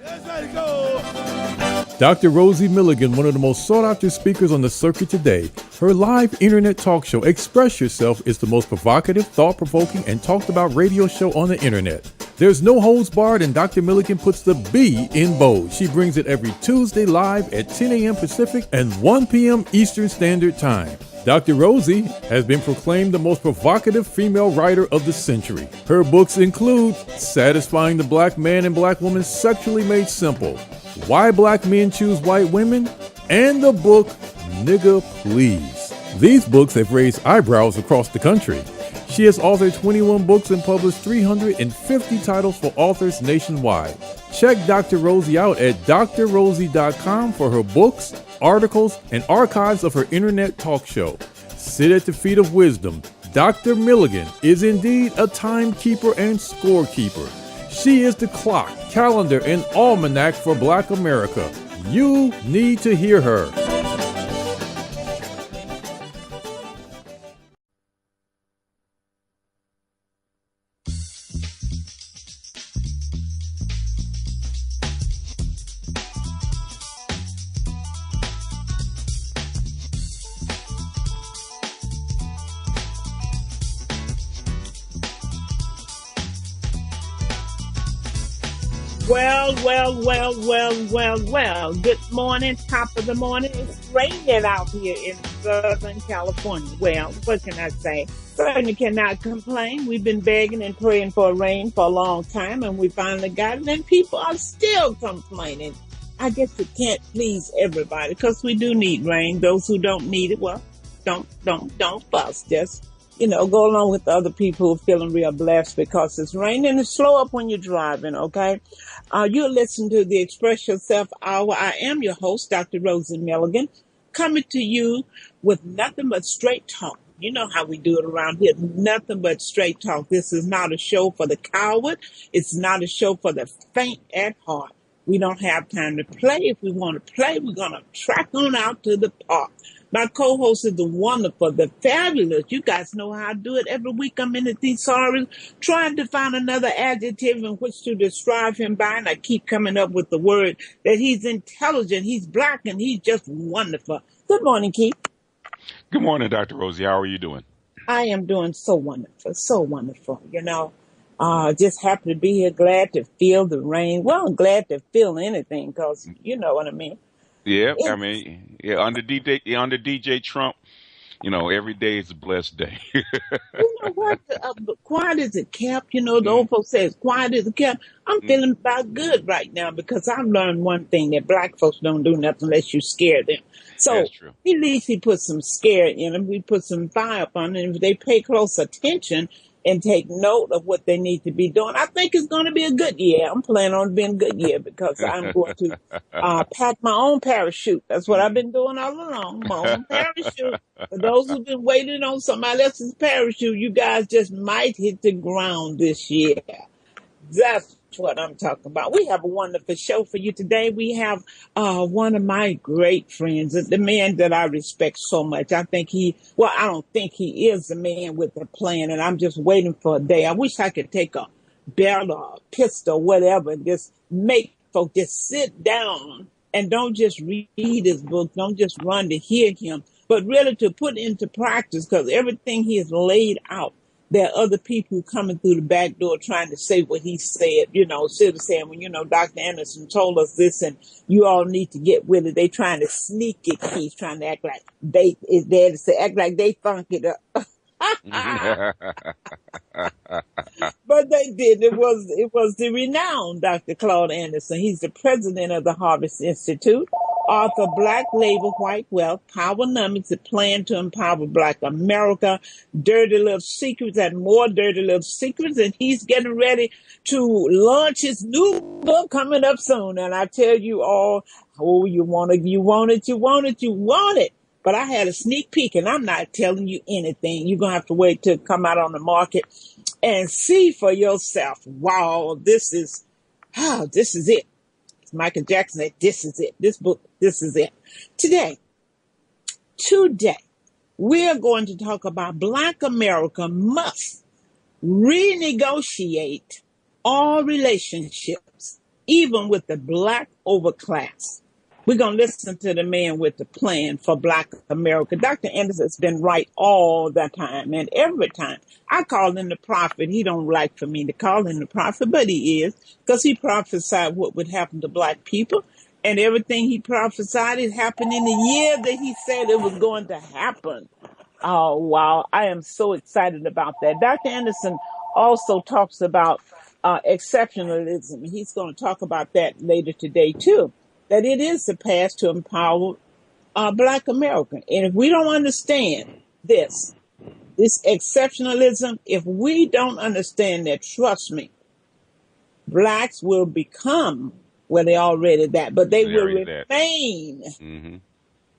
Let's let it go. Dr. Rosie Milligan, one of the most sought-after speakers on the circuit today. Her live internet talk show, Express Yourself, is the most provocative, thought-provoking, and talked-about radio show on the internet. There's no holds barred, and Dr. Milligan puts the B in bold. She brings it every Tuesday live at 10 a.m. Pacific and 1 p.m. Eastern Standard Time. Dr. Rosie has been proclaimed the most provocative female writer of the century. Her books include Satisfying the Black Man and Black Woman Sexually Made Simple, Why Black Men Choose White Women, and the book Nigga Please. These books have raised eyebrows across the country. She has authored 21 books and published 350 titles for authors nationwide. Check Dr. Rosie out at drrosie.com for her books, articles, and archives of her internet talk show. Sit at the feet of wisdom. Dr. Milligan is indeed a timekeeper and scorekeeper. She is the clock, calendar, and almanac for Black America. You need to hear her. Well. Good morning, top of the morning. It's raining out here in Southern California. Well, what can I say? Certainly cannot complain. We've been begging and praying for rain for a long time, and we finally got it, and people are still complaining. I guess we can't please everybody, because we do need rain. Those who don't need it, well, don't fuss. Just, go along with the other people who are feeling real blessed because it's raining, and slow up when you're driving, okay? You're listening to the Express Yourself Hour. I am your host, Dr. Rosie Milligan, coming to you with nothing but straight talk. You know how we do it around here. Nothing but straight talk. This is not a show for the coward. It's not a show for the faint at heart. We don't have time to play. If we want to play, we're going to track on out to the park. My co-host is the wonderful, the fabulous. You guys know how I do it. Every week I'm in the thesaurus trying to find another adjective in which to describe him by, and I keep coming up with the word that he's intelligent, he's Black, and he's just wonderful. Good morning, Keith. Good morning, Dr. Rosie. How are you doing? I am doing so wonderful, just happy to be here, glad to feel the rain. Well, I'm glad to feel anything because you know what I mean. Yeah, under DJ Trump, every day is a blessed day. You know what? Quiet as it kept. The old folks says, quiet as it kept. I'm feeling about good right now because I've learned one thing, that Black folks don't do nothing unless you scare them. So That's true. at least he put some scare in them. We put some fire up on them. And if they pay close attention and take note of what they need to be doing, I think it's going to be a good year. I'm planning on it being a good year because I'm going to pack my own parachute. That's what I've been doing all along, my own parachute. For those who've been waiting on somebody else's parachute, you guys just might hit the ground this year. That's what I'm talking about. We have a wonderful show for you today. We have one of my great friends, the man that I respect so much. I don't think he is the man with the plan, and I'm just waiting for a day. I wish I could take a belt or a pistol, whatever, and just make folks just sit down and don't just read his book, don't just run to hear him, but really to put into practice, because everything he has laid out, there are other people coming through the back door trying to say what he said, instead of saying, well, Dr. Anderson told us this and you all need to get with it. They trying to sneak it. He's trying to act like act like they funk it up. But they did. It was the renowned Dr. Claud Anderson. He's the president of the Harvest Institute, author Black Labor, White Wealth, Powernomics, a plan to empower Black America, Dirty Little Secrets, and more Dirty Little Secrets. And he's getting ready to launch his new book coming up soon. And I tell you all, you want it. But I had a sneak peek, and I'm not telling you anything. You're going to have to wait till it come out on the market and see for yourself. Wow, this is it. It's Michael Jackson said, this is it. This book, this is it. Today, we're going to talk about Black America must renegotiate all relationships even with the black overclass. We're going to listen to the man with the plan for Black America. Dr. Anderson's been right all the time, and every time. I call him the prophet. He don't like for me to call him the prophet, but he is, because he prophesied what would happen to black people. And everything he prophesied is happening in the year that he said it was going to happen. Oh, wow. I am so excited about that. Dr. Anderson also talks about exceptionalism. He's going to talk about that later today, too, that it is the path to empower Black America. And if we don't understand this exceptionalism, if we don't understand that, trust me, blacks will become, well, they're already that, but they will remain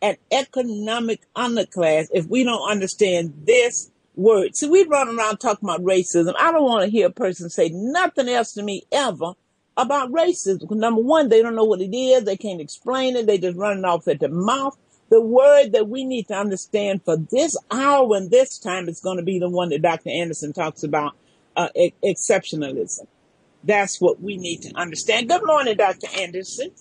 an economic underclass if we don't understand this word. See, we run around talking about racism. I don't want to hear a person say nothing else to me ever about racism. Number one, they don't know what it is. They can't explain it. They just running off at the mouth. The word that we need to understand for this hour and this time is going to be the one that Dr. Anderson talks about, exceptionalism. That's what we need to understand. Good morning, Dr. Anderson.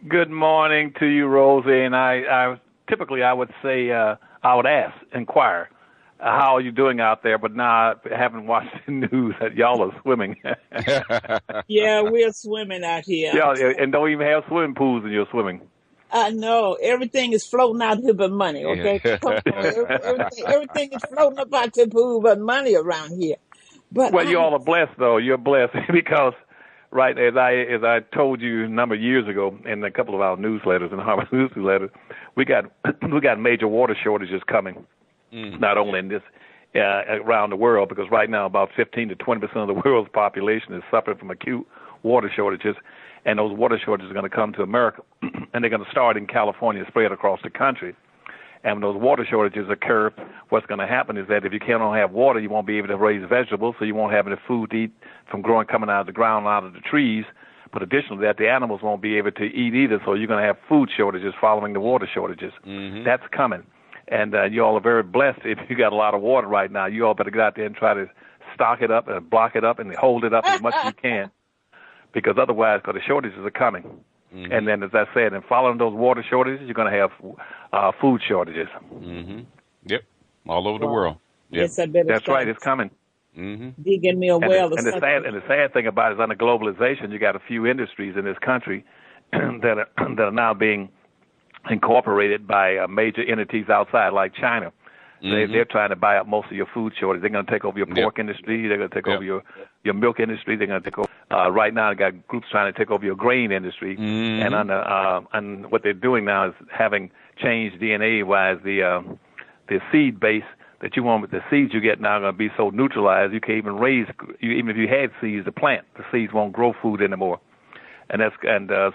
Good morning to you, Rosie. And I typically I would say I would inquire, how are you doing out there? But now I haven't watched the news that y'all are swimming. Yeah, we're swimming out here. Yeah, and don't even have swimming pools and you're swimming. I know. Everything is floating out here but money, okay? Come on. Everything is floating up out the pool but money around here. But well, you all are blessed, though. You're blessed because, right, as I told you a number of years ago in a couple of our newsletters, in Harvard newsletters, we got major water shortages coming, not only in this around the world, because right now about 15 to 20% of the world's population is suffering from acute water shortages. And those water shortages are going to come to America, and they're going to start in California, spread across the country. And when those water shortages occur, what's going to happen is that if you can't have water, you won't be able to raise vegetables, so you won't have any food to eat from coming out of the ground, out of the trees. But additionally, that the animals won't be able to eat either, so you're going to have food shortages following the water shortages. That's coming. And you all are very blessed if you got a lot of water right now. You all better get out there and try to stock it up and block it up and hold it up as much as you can. Because otherwise, because the shortages are coming. And then, as I said, and following those water shortages, you're going to have food shortages. Yep, all over the world. Yep. Yes, I better That's right, it's coming. Digging me a well. And the sad thing about it is under globalization, you got a few industries in this country that are now being incorporated by major entities outside, like China. They're trying to buy up most of your food shortage. They're going to take over your pork industry. They're going to take over your milk industry. They're going to take over. Right now, they got groups trying to take over your grain industry. And what they're doing now is having changed DNA-wise the seed base that you want. With the seeds you get now are going to be so neutralized you can't even raise. Even if you had seeds to plant, the seeds won't grow food anymore. And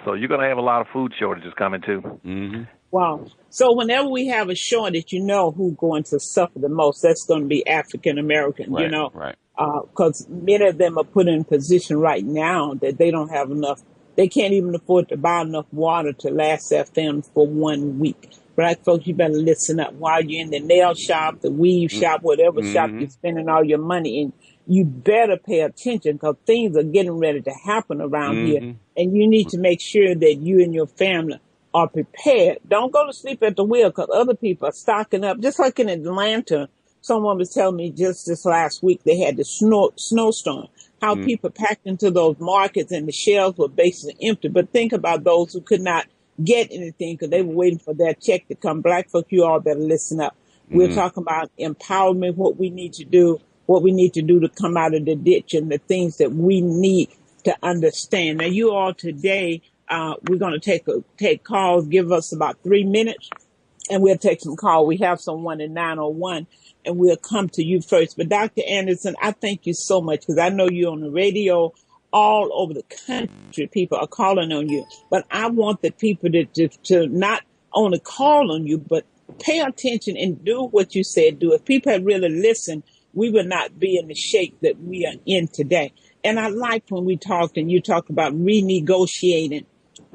so you're going to have a lot of food shortages coming too. Wow. So whenever we have a shortage, you know who's going to suffer the most. That's going to be African American, right, you know, right. Because many of them are put in a position right now that they don't have enough. They can't even afford to buy enough water to last their family for 1 week. Black folks, you better listen up while you're in the nail shop, the weave shop, whatever shop you're spending all your money in. You better pay attention because things are getting ready to happen around here. And you need to make sure that you and your family are prepared. Don't go to sleep at the wheel because other people are stocking up. Just like in Atlanta, someone was telling me just this last week they had the snowstorm, how people packed into those markets and the shelves were basically empty. But think about those who could not get anything because they were waiting for their check to come. Black folk, you all better listen up. We're talking about empowerment, what we need to do to come out of the ditch and the things that we need to understand. Now, you all today, we're going to take calls. Give us about 3 minutes, and we'll take some calls. We have someone at 9:01, and we'll come to you first. But Dr. Anderson, I thank you so much because I know you're on the radio all over the country. People are calling on you, but I want the people to not only call on you, but pay attention and do what you said do. If people had really listened, we would not be in the shape that we are in today. And I liked when we talked and you talked about renegotiating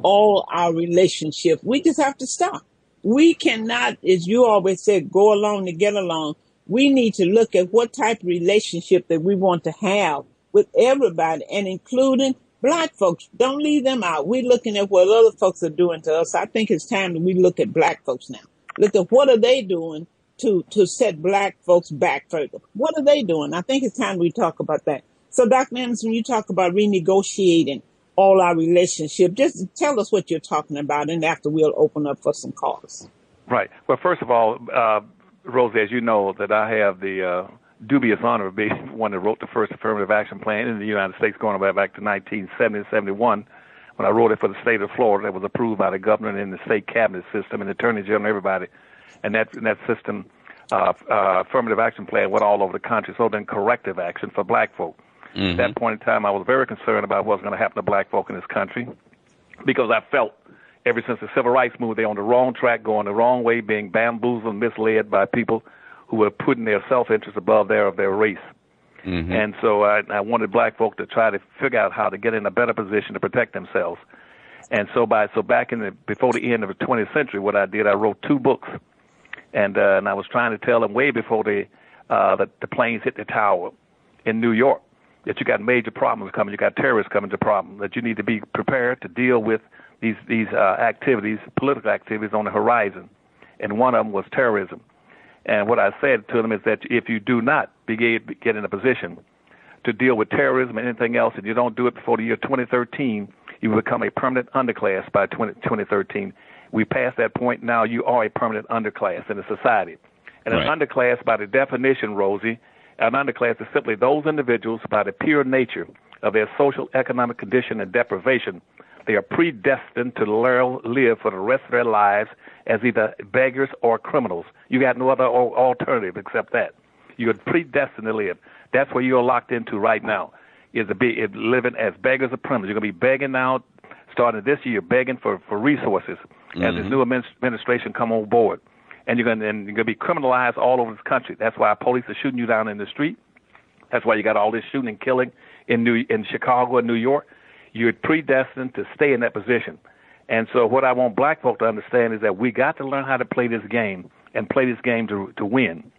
all our relationships. We just have to stop. We cannot, as you always said, go along to get along. We need to look at what type of relationship that we want to have with everybody and including Black folks, don't leave them out. We're looking at what other folks are doing to us. I think it's time that we look at black folks now. Look at what are they doing to set black folks back further. What are they doing? I think it's time we talk about that. So, Dr. Anderson, when you talk about renegotiating all our relationship, just tell us what you're talking about, and after we'll open up for some calls. Right. Well, first of all, Rosie, as you know, that I have the dubious honor of being one that wrote the first affirmative action plan in the United States going back to 1970 and 71 when I wrote it for the state of Florida. That was approved by the governor and the state cabinet system and the attorney general and everybody. And that system, affirmative action plan went all over the country. So then corrective action for black folk. At that point in time, I was very concerned about what was going to happen to black folk in this country because I felt ever since the civil rights movement, they're on the wrong track, going the wrong way, being bamboozled and misled by people who were putting their self-interest above of their race. And so I wanted black folk to try to figure out how to get in a better position to protect themselves. And so back before the end of the 20th century, what I did, I wrote 2 books, and I was trying to tell them way before the planes hit the tower in New York that you got major problems coming, you got terrorists coming to problem, that you need to be prepared to deal with these activities, political activities on the horizon. And one of them was terrorism. And what I said to them is that if you do not get in a position to deal with terrorism and anything else, and you don't do it before the year 2013, you will become a permanent underclass by 2013. We passed that point. Now you are a permanent underclass in a society. And an underclass, by the definition, Rosie, an underclass is simply those individuals, by the pure nature of their social, economic condition and deprivation, they are predestined to live for the rest of their lives as either beggars or criminals. You got no other alternative except that. You're predestined to live. That's where you're locked into right now, is living as beggars or criminals. You're going to be begging now, starting this year, begging for resources as this new administration come on board. And you're going to be criminalized all over this country. That's why police are shooting you down in the street. That's why you got all this shooting and killing in Chicago and New York. You're predestined to stay in that position. And so what I want black folk to understand is that we got to learn how to play this game and play this game to win.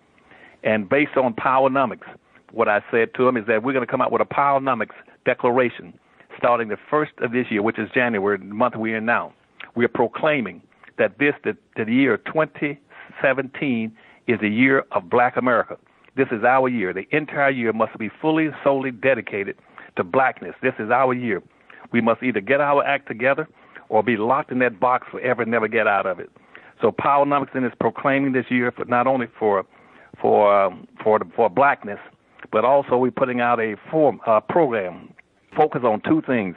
And based on powernomics, what I said to them is that we're going to come out with a powernomics declaration starting the 1st of this year, which is January, the month we're in now. We are proclaiming that the year 2017 is the year of black America. This is our year. The entire year must be fully, solely dedicated to blackness. This is our year. We must either get our act together or be locked in that box forever and never get out of it. So Powernomics is proclaiming this year for not only for blackness, but also we're putting out a program focus on 2 things.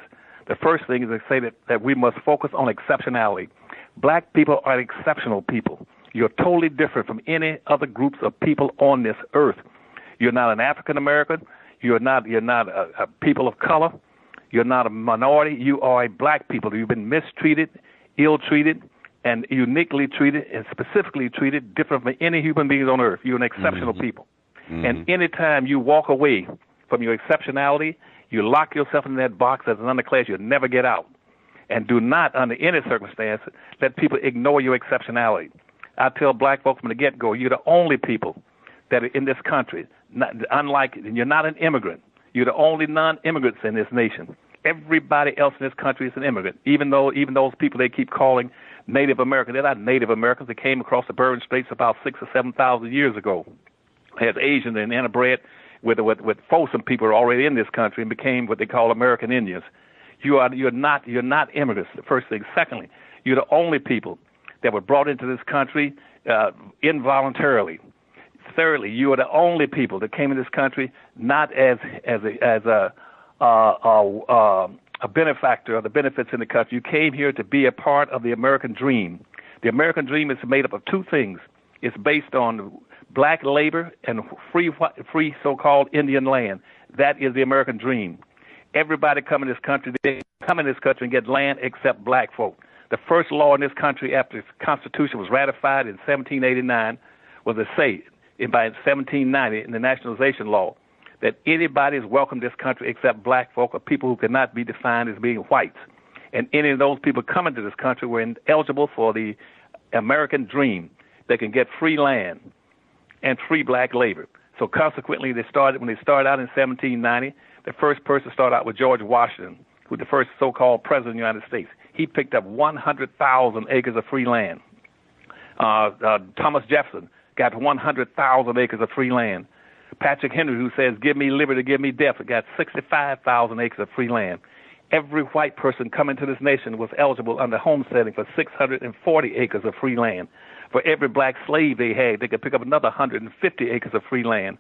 The first thing is to say that we must focus on exceptionality. Black people are exceptional people. You're totally different from any other groups of people on this earth. You're not an African American. You're not a people of color. You're not a minority. You are a black people. You've been mistreated, ill-treated, and uniquely treated and specifically treated different from any human beings on earth. You're an exceptional people. And anytime you walk away from your exceptionality, you lock yourself in that box as an underclass, you'll never get out. And do not, under any circumstance, let people ignore your exceptionality. I tell black folks from the get-go, you're the only people that are in this country. You're not an immigrant. You're the only non-immigrants in this nation. Everybody else in this country is an immigrant, even those people they keep calling Native American. They're not Native Americans. They came across the Bourbon Straits about 6,000 or 7,000 years ago as Asians and interbred with Folsom people already in this country and became what they call American Indians. You're not immigrants, the first thing. Secondly, you're the only people that were brought into this country involuntarily. Thirdly, you are the only people that came in this country not as a benefactor of the benefits in the country. You came here to be a part of the American dream. The American dream is made up of 2 things. It's based on black labor and free so-called Indian land. That is the American dream. Everybody come in this country, they come in this country and get land except black folk. The first law in this country after the Constitution was ratified in 1789 was to say, by 1790 in the nationalization law, that anybody is welcome to this country except black folk or people who cannot be defined as being whites. And any of those people coming to this country were eligible for the American dream. They can get free land and free black labor. So consequently, when they started out in 1790, the first person started out with George Washington. who was the first so-called president of the United States. He picked up 100,000 acres of free land. Thomas Jefferson got 100,000 acres of free land. Patrick Henry, who says, give me liberty, give me death, got 65,000 acres of free land. Every white person coming to this nation was eligible under homesteading for 640 acres of free land. For every black slave they had, they could pick up another 150 acres of free land.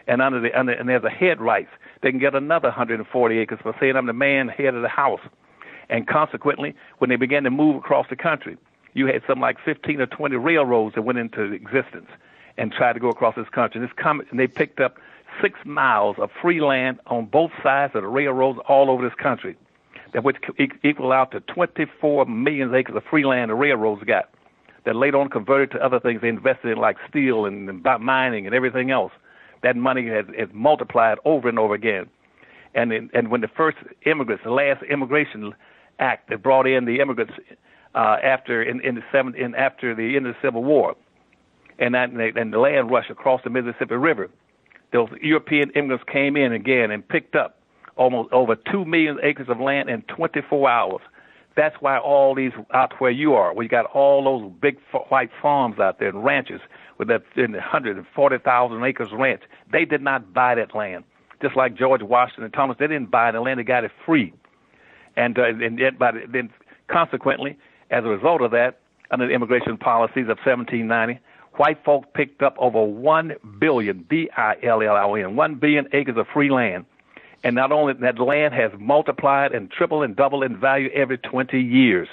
And and there's a head rights. They can get another 140 acres for saying I'm the man head of the house. And consequently, when they began to move across the country, you had something like 15 or 20 railroads that went into existence and tried to go across this country. And they picked up 6 miles of free land on both sides of the railroads all over this country, that which equal out to 24 million acres of free land the railroads got, that later on converted to other things they invested in, like steel and mining and everything else. That money has multiplied over and over again. And when the first immigrants, the last Immigration Act that brought in the immigrants after the end of the Civil War, and the land rush across the Mississippi River, those European immigrants came in again and picked up almost over 2 million acres of land in 24 hours. That's why all these out where you are, where you got all those big white farms out there and ranches with that 140,000 acres ranch, they did not buy that land. Just like George Washington and Thomas, they didn't buy the land; they got it free. And then consequently, as a result of that, under the immigration policies of 1790, white folk picked up over 1 billion, B-I-L-L-I-N, 1 billion acres of free land. And not only that, land has multiplied and tripled and doubled in value every 20 years.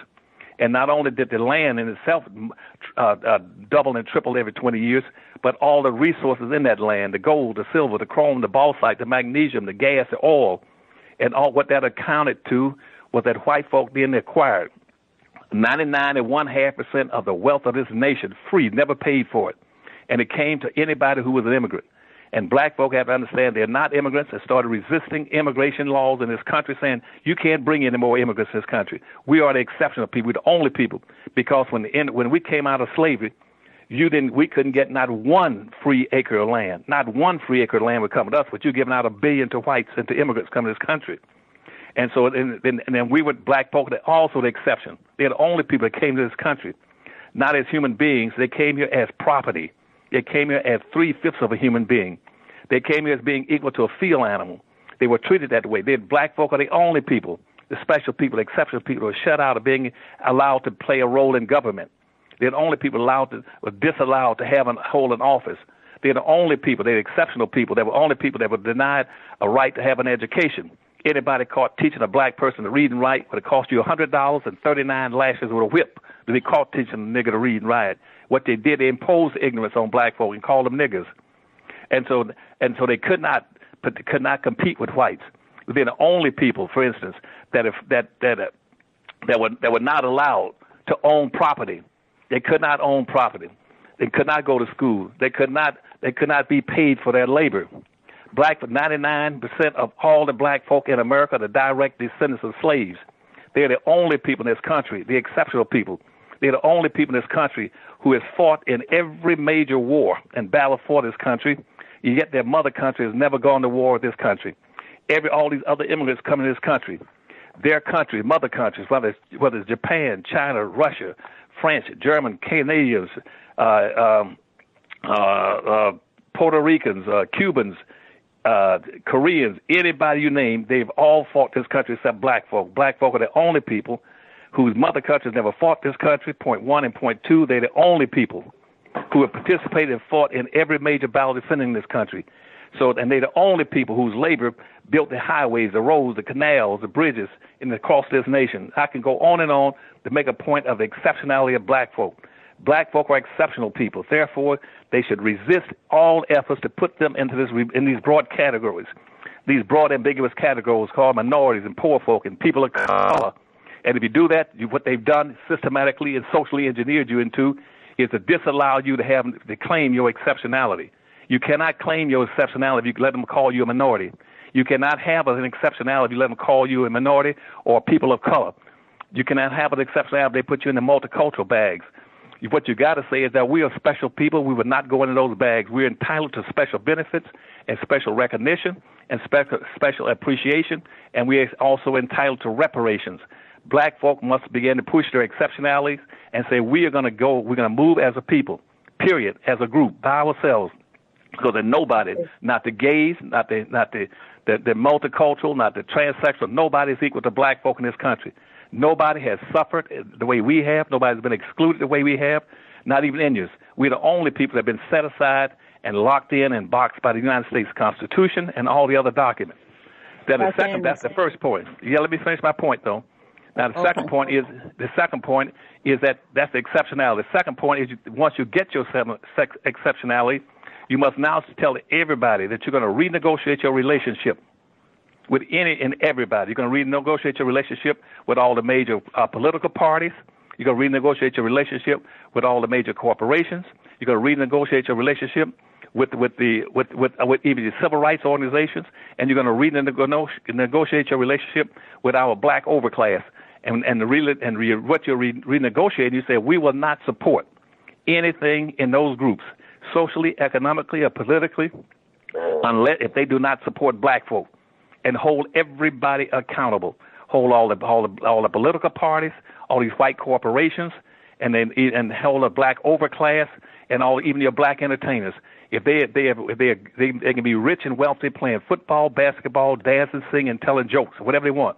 And not only did the land in itself double and triple every 20 years, but all the resources in that land, the gold, the silver, the chrome, the bauxite, the magnesium, the gas, the oil, and all what that accounted to was that white folk then acquired 99.5% of the wealth of this nation free, never paid for it. And it came to anybody who was an immigrant. And black folk have to understand they're not immigrants. They started resisting immigration laws in this country, saying you can't bring any more immigrants to this country. We are the exceptional people. We're the only people. Because when we came out of slavery, we couldn't get not one free acre of land. Not one free acre of land would come to us, but you're giving out $1 billion to whites and to immigrants coming to this country. And so and then we were black folk, they're also the exception. They're the only people that came to this country, not as human beings. They came here as property. They came here as 3/5 of a human being. They came here as being equal to a field animal. They were treated that way. Black folk are the only people, the special people, the exceptional people who are shut out of being allowed to play a role in government. They're the only people disallowed to hold an office. They're the only people, they're the exceptional people. They were only people that were denied a right to have an education. Anybody caught teaching a black person to read and write would have cost you $100 and 39 lashes with a whip to be caught teaching a nigger to read and write. What they did, they imposed ignorance on black folk and called them niggers. And so they could not compete with whites. They're the only people, for instance, that were not allowed to own property. They could not own property. They could not go to school. They could not be paid for their labor. 99% of all the black folk in America are the direct descendants of slaves. They're the only people in this country, the exceptional people. They're the only people in this country who has fought in every major war and battle for this country. Yet their mother country has never gone to war with this country. All these other immigrants coming to this country, their country, mother countries, whether it's Japan, China, Russia, French, German, Canadians, Puerto Ricans, Cubans, Koreans, anybody you name, they've all fought this country except black folk. Black folk are the only people whose mother countries never fought this country, point one, and point two, they're the only people who have participated and fought in every major battle defending this country. And they're the only people whose labor built the highways, the roads, the canals, the bridges across this nation. I can go on and on to make a point of the exceptionality of black folk. Black folk are exceptional people. Therefore, they should resist all efforts to put them in these broad categories, these broad ambiguous categories called minorities and poor folk and people of color. And if you do that, what they've done systematically and socially engineered you into is to disallow you to claim your exceptionality. You cannot claim your exceptionality if you let them call you a minority. You cannot have an exceptionality if you let them call you a minority or people of color. You cannot have an exceptionality if they put you in the multicultural bags. What you got to say is that we are special people. We would not go into those bags. We're entitled to special benefits and special recognition and special appreciation, and we are also entitled to reparations. Black folk must begin to push their exceptionalities and say we're going to move as a people, period, as a group, by ourselves. Because nobody, not the gays, not the multicultural, not the transsexual, nobody is equal to black folk in this country. Nobody has suffered the way we have. Nobody's been excluded the way we have, not even Indians. We're the only people that have been set aside and locked in and boxed by the United States Constitution and all the other documents. That's the first point. Yeah, let me finish my point, though. Now, the second point is that's the exceptionality. The second point is once you get your exceptionality, you must now tell everybody that you're going to renegotiate your relationship with any and everybody. You're going to renegotiate your relationship with all the major political parties. You're going to renegotiate your relationship with all the major corporations. You're going to renegotiate your relationship with even the civil rights organizations, and you're going to renegotiate your relationship with our black overclass. And what you're renegotiating, you say we will not support anything in those groups, socially, economically, or politically, unless if they do not support black folk, and hold everybody accountable. Hold all the political parties, all these white corporations, and hold the black overclass and even your black entertainers. If they can be rich and wealthy, playing football, basketball, dancing, singing, telling jokes, whatever they want,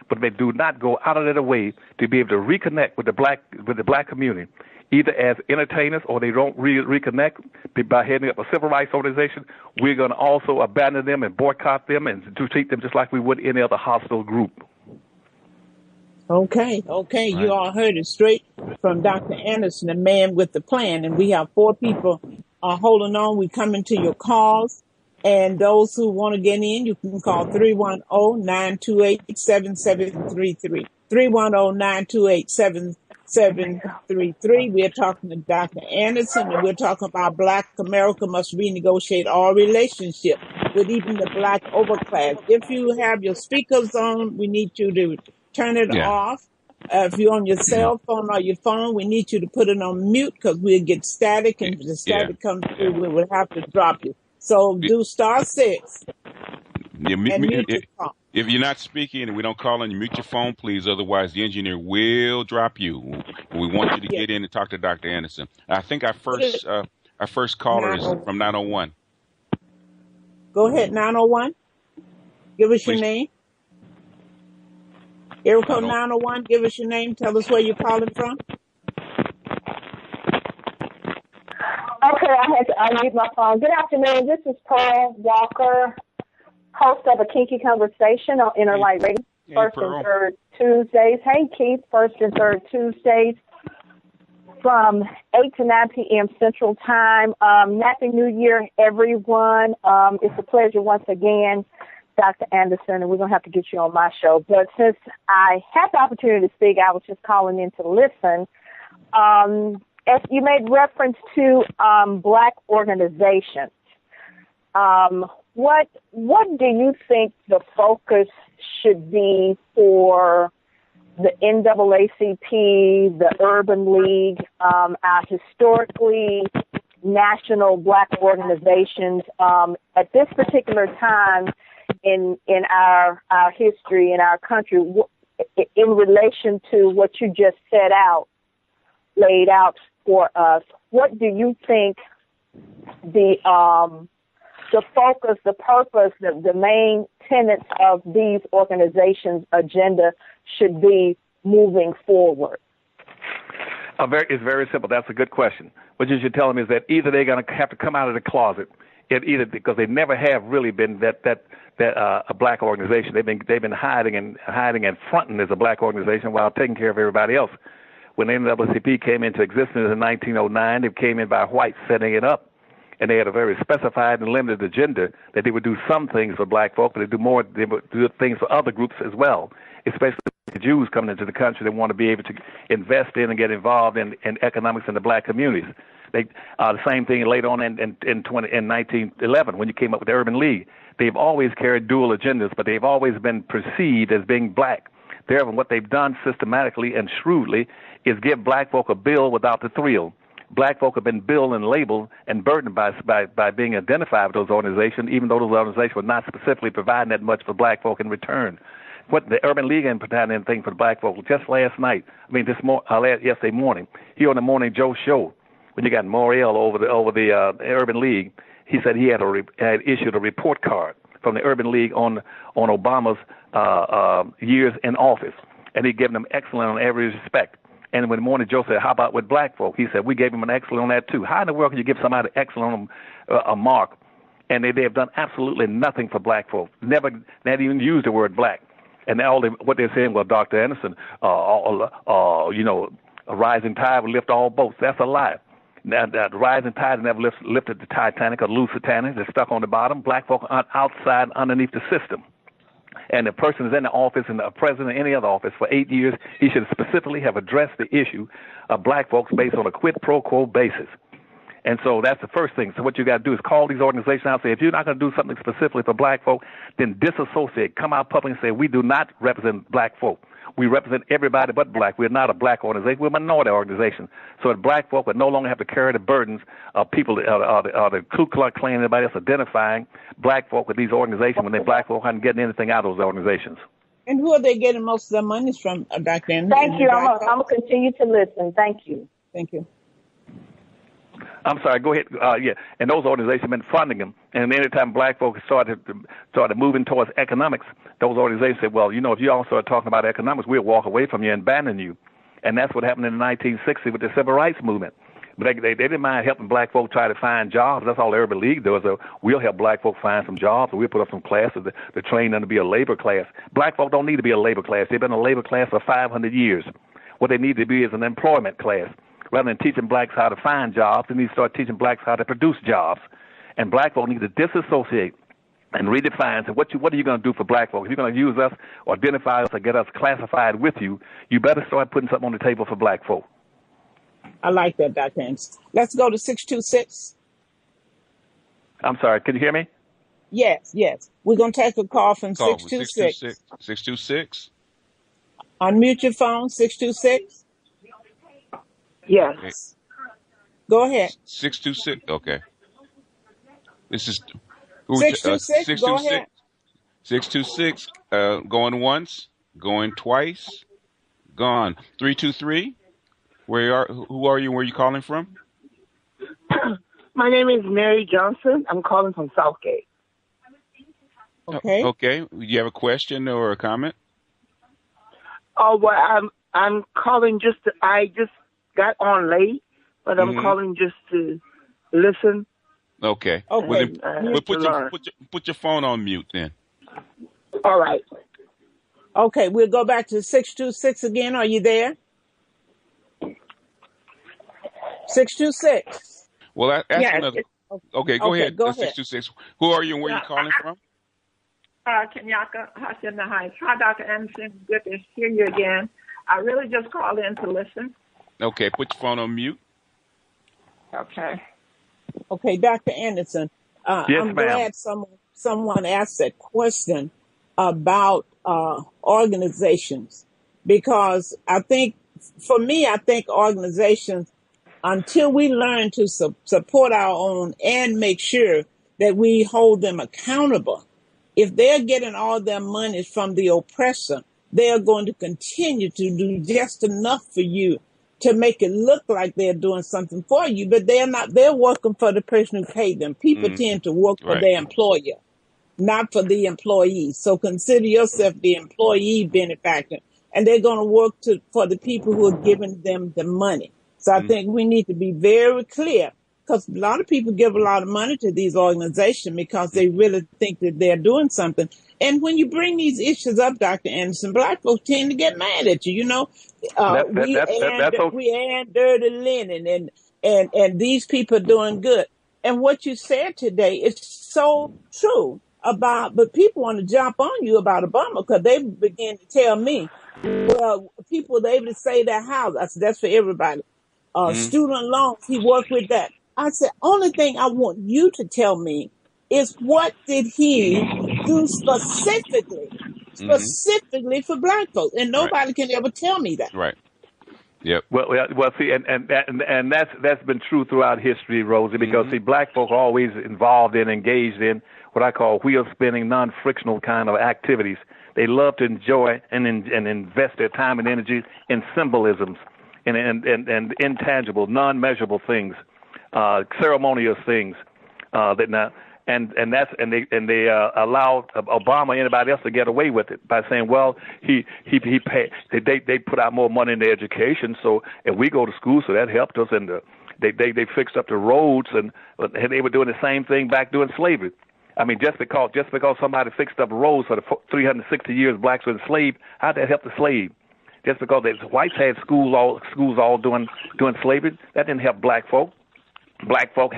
but they do not go out of their way to be able to reconnect with the black community, either as entertainers or they don't reconnect by heading up a civil rights organization. We're going to also abandon them and boycott them and to treat them just like we would any other hostile group. Okay. Right. You all heard it straight from Dr. Anderson, the man with the plan. And we have 4 people holding on. We coming to your calls. And those who want to get in, you can call 310-928-7733. 310-928-7733. We're talking to Dr. Anderson, and we're talking about Black America must renegotiate all relationships with even the black overclass. If you have your speakers on, we need you to turn it off. If you're on your cell phone or your phone, we need you to put it on mute because we'll get static, and if the static comes through, we will have to drop you. So do *6. If you're not speaking and we don't call on you, mute your phone, please. Otherwise, the engineer will drop you. We want you to get in and talk to Dr. Anderson. I think our first caller is from 901. Go ahead, 901. Give us your name. Area code 901. Give us your name. Tell us where you're calling from. Okay, I had to unmute my phone. Good afternoon. This is Pearl Walker, host of A Kinky Conversation on Interlight Radio. First and third Tuesdays. Hey, Keith. First and third Tuesdays from 8 to 9 p.m. Central Time. Happy New Year, everyone. It's a pleasure once again, Dr. Anderson, and we're going to have to get you on my show. But since I had the opportunity to speak, I was just calling in to listen. As you made reference to black organizations, what do you think the focus should be for the NAACP, the Urban League, our historically national black organizations at this particular time in our history, in our country, in relation to what you just laid out for us? What do you think the focus, the purpose, the main tenets of these organizations' agenda should be moving forward? It's very simple. That's a good question. What you should tell them is that either they're going to have to come out of the closet, either because they never have really been a black organization. They've been hiding and fronting as a black organization while taking care of everybody else. When the NAACP came into existence in 1909, it came in by whites setting it up, and they had a very specified and limited agenda that they would do some things for black folk, but they would do things for other groups as well, especially the Jews coming into the country. They want to be able to invest in and get involved in economics in the black communities. The same thing later on in 1911 when you came up with the Urban League. They've always carried dual agendas, but they've always been perceived as being black. Therefore, what they've done systematically and shrewdly is give black folk a bill without the thrill. black folk have been billed and labeled and burdened by being identified with those organizations, even though those organizations were not specifically providing that much for black folk in return. What the Urban League ain't providing anything for the black folk. Just last night, yesterday morning, here on the Morning Joe show, when you got Moriel over the Urban League, he said he had issued a report card from the Urban League on Obama's years in office, and he gave them excellent on every respect. And when Morning Joe said, "How about with black folk?" he said, "We gave him an excellent on that too." How in the world can you give somebody excellent on a mark, and they have done absolutely nothing for black folk? Never, not even used the word black. And what they're saying, well, Dr. Anderson, a rising tide will lift all boats. That's a lie. Now, the rising tide never lifted the Titanic or the Lusitania. They're stuck on the bottom. Black folk are outside, underneath the system. And the person is in the office, and the president of any other office for 8 years, he should specifically have addressed the issue of black folks based on a quid pro quo basis. And so that's the first thing. So what you got to do is call these organizations out and say, if you're not going to do something specifically for black folk, then disassociate. Come out public and say, we do not represent black folk. We represent everybody but black. We're not a black organization. We're a minority organization. So that black folk would no longer have to carry the burdens of people, or the Ku Klux Klan, and everybody else identifying black folk with these organizations when they black folk aren't getting anything out of those organizations. And who are they getting most of their monies from, Dr. Anderson? Thank you. I'm going to continue to listen. Thank you. Thank you. I'm sorry, go ahead. And those organizations have been funding them. And anytime black folks started moving towards economics, those organizations said, well, if you all start talking about economics, we'll walk away from you and abandon you. And that's what happened in the 1960s with the Civil Rights Movement. But they didn't mind helping black folks try to find jobs. That's all the Urban League does. So we'll help black folks find some jobs, or we'll put up some classes to train them to be a labor class. Black folk don't need to be a labor class. They've been a labor class for 500 years. What they need to be is an employment class. Rather than teaching blacks how to find jobs, they need to start teaching blacks how to produce jobs. And black folk need to disassociate and redefine. So what are you going to do for black folk? If you're going to use us or identify us or get us classified with you, you better start putting something on the table for black folk. I like that, Dr. Anderson. Let's go to 626. I'm sorry, can you hear me? Yes. We're going to take a call from 626. 626. Unmute your phone, 626. Yes. Okay. Go ahead. 626. Okay. This is 626. Go ahead. 626. Going once, going twice, gone. 323. Who are you? Where are you calling from? My name is Mary Johnson. I'm calling from Southgate. Okay. Okay. Do you have a question or a comment? Oh, well, I'm calling I just got on late, but I'm calling just to listen. Okay. Well, then, put your phone on mute then. All right. Okay, we'll go back to 626 again. Are you there? 626. Well, that's another. Okay, go ahead. Go ahead. 626. Who are you and where are you calling from? Kenyaka Hacienda Heights. Hi, Dr. Anderson. Good to hear you again. I really just called in to listen. Okay, put your phone on mute. Okay. Okay, Dr. Anderson. Yes, I'm glad someone asked that question about organizations, because I think organizations, until we learn to support our own and make sure that we hold them accountable, if they're getting all their money from the oppressor, they're going to continue to do just enough for you to make it look like they're doing something for you, but they're not. They're working for the person who paid them. People tend to work for their employer, not for the employee. So consider yourself the employee benefactor, and they're going to work for the people who are giving them the money. So I think we need to be very clear, because a lot of people give a lot of money to these organizations because they really think that they're doing something. And when you bring these issues up, Dr. Anderson, black folks tend to get mad at you. We add dirty linen, and these people are doing good. And what you said today is so true but people want to jump on you about Obama, because they begin to tell me, well, people were able to save their house. I said, that's for everybody. Student loans, he worked with that. I said, only thing I want you to tell me is, what did he do specifically for black folks? And nobody can ever tell me that. Right. Yep. Well, see, and that's been true throughout history, Rosie, because see, black folk are always involved and engaged in what I call wheel spinning, non-frictional kind of activities. They love to enjoy and invest their time and energy in symbolisms and intangible, non-measurable things, ceremonious things that now. And they allow Obama or anybody else to get away with it by saying, well, he paid, they put out more money in their education, so and we go to school, so that helped us, and they fixed up the roads, and they were doing the same thing back during slavery. I mean, just because somebody fixed up roads for the 360 years blacks were enslaved, how'd that help the slave? Just because the whites had schools all doing slavery, that didn't help black folk. Black folk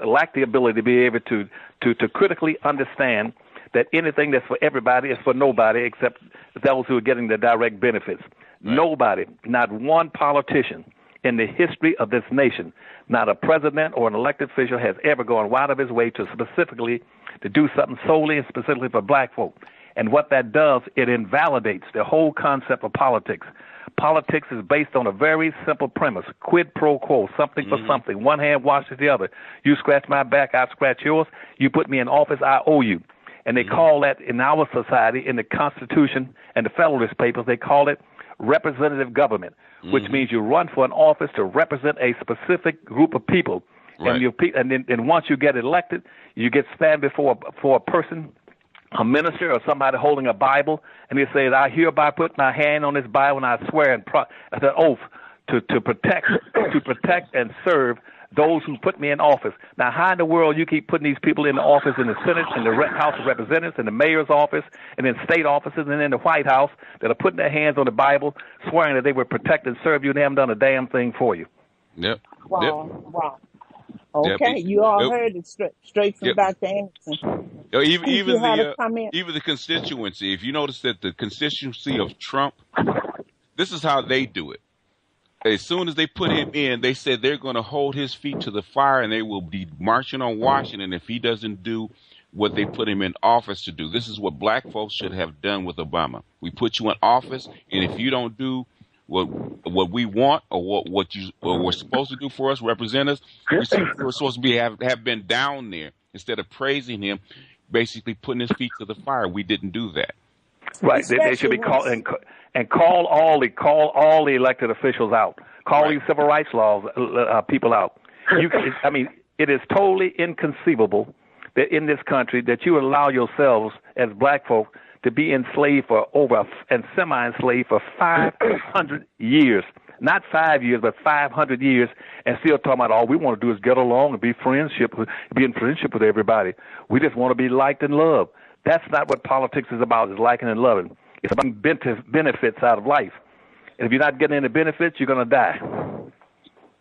lacked the ability to be able to critically understand that anything that's for everybody is for nobody except those who are getting the direct benefits. Right. Nobody, not one politician in the history of this nation, not a president or an elected official has ever gone out of his way to specifically to do something solely and specifically for black folk. And what that does, it invalidates the whole concept of politics. Politics is based on a very simple premise, quid pro quo, something for something. One hand washes the other. You scratch my back, I scratch yours. You put me in office, I owe you. And they call that in our society, in the Constitution and the Federalist Papers, they call it representative government, which means you run for an office to represent a specific group of people. Right. And once you get elected, you get stand before a person, a minister or somebody holding a Bible, and he says, I hereby put my hand on this Bible and I swear and an oath to protect and serve those who put me in office. Now, how in the world you keep putting these people in the office in the Senate, in the House of Representatives, in the mayor's office, and in state offices, and in the White House that are putting their hands on the Bible, swearing that they would protect and serve you, and they haven't done a damn thing for you? Yep. Wow. Yep. Wow. Okay, you all heard it straight from Dr. Anderson. Even the constituency. If you notice that the constituency of Trump, this is how they do it. As soon as they put him in, they said they're going to hold his feet to the fire, and they will be marching on Washington if he doesn't do what they put him in office to do. This is what black folks should have done with Obama. We put you in office, and if you don't do what we want or what we're supposed to do for us, represent us, we're supposed to have been down there instead of praising him, basically putting his feet to the fire. We didn't do that. Right. They should be called and call all the elected officials out. Call these civil rights laws people out. It is totally inconceivable that in this country that you allow yourselves as black folk to be enslaved and semi-enslaved for 500 years. Not 5 years, but 500 years, and still talking about all we want to do is get along and be in friendship with everybody. We just want to be liked and loved. That's not what politics is about, is liking and loving. It's about benefits out of life. And if you're not getting any benefits, you're going to die.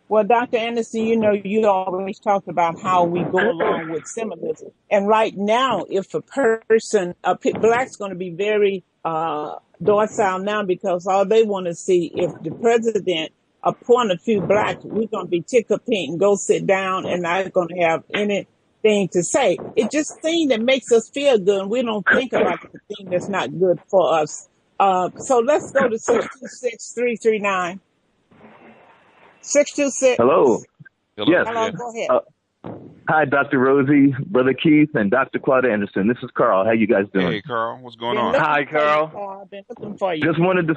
Well, Dr. Anderson, you always talked about how we go along with symbolism. And right now, if a person, black's going to be very docile now because all they want to see, if the president appoint a few blacks, we're going to be ticker pink and go sit down and not going to have anything to say. It just thing that makes us feel good, and we don't think about the thing that's not good for us. So let's go to 626-339. 626. Hello. Yes. Hello, go ahead. Hi, Dr. Rosie, Brother Keith, and Dr. Claud Anderson. This is Carl. How you guys doing? Hey, Carl. What's going on? Hi, Carl. I've been looking for you. Just wanted to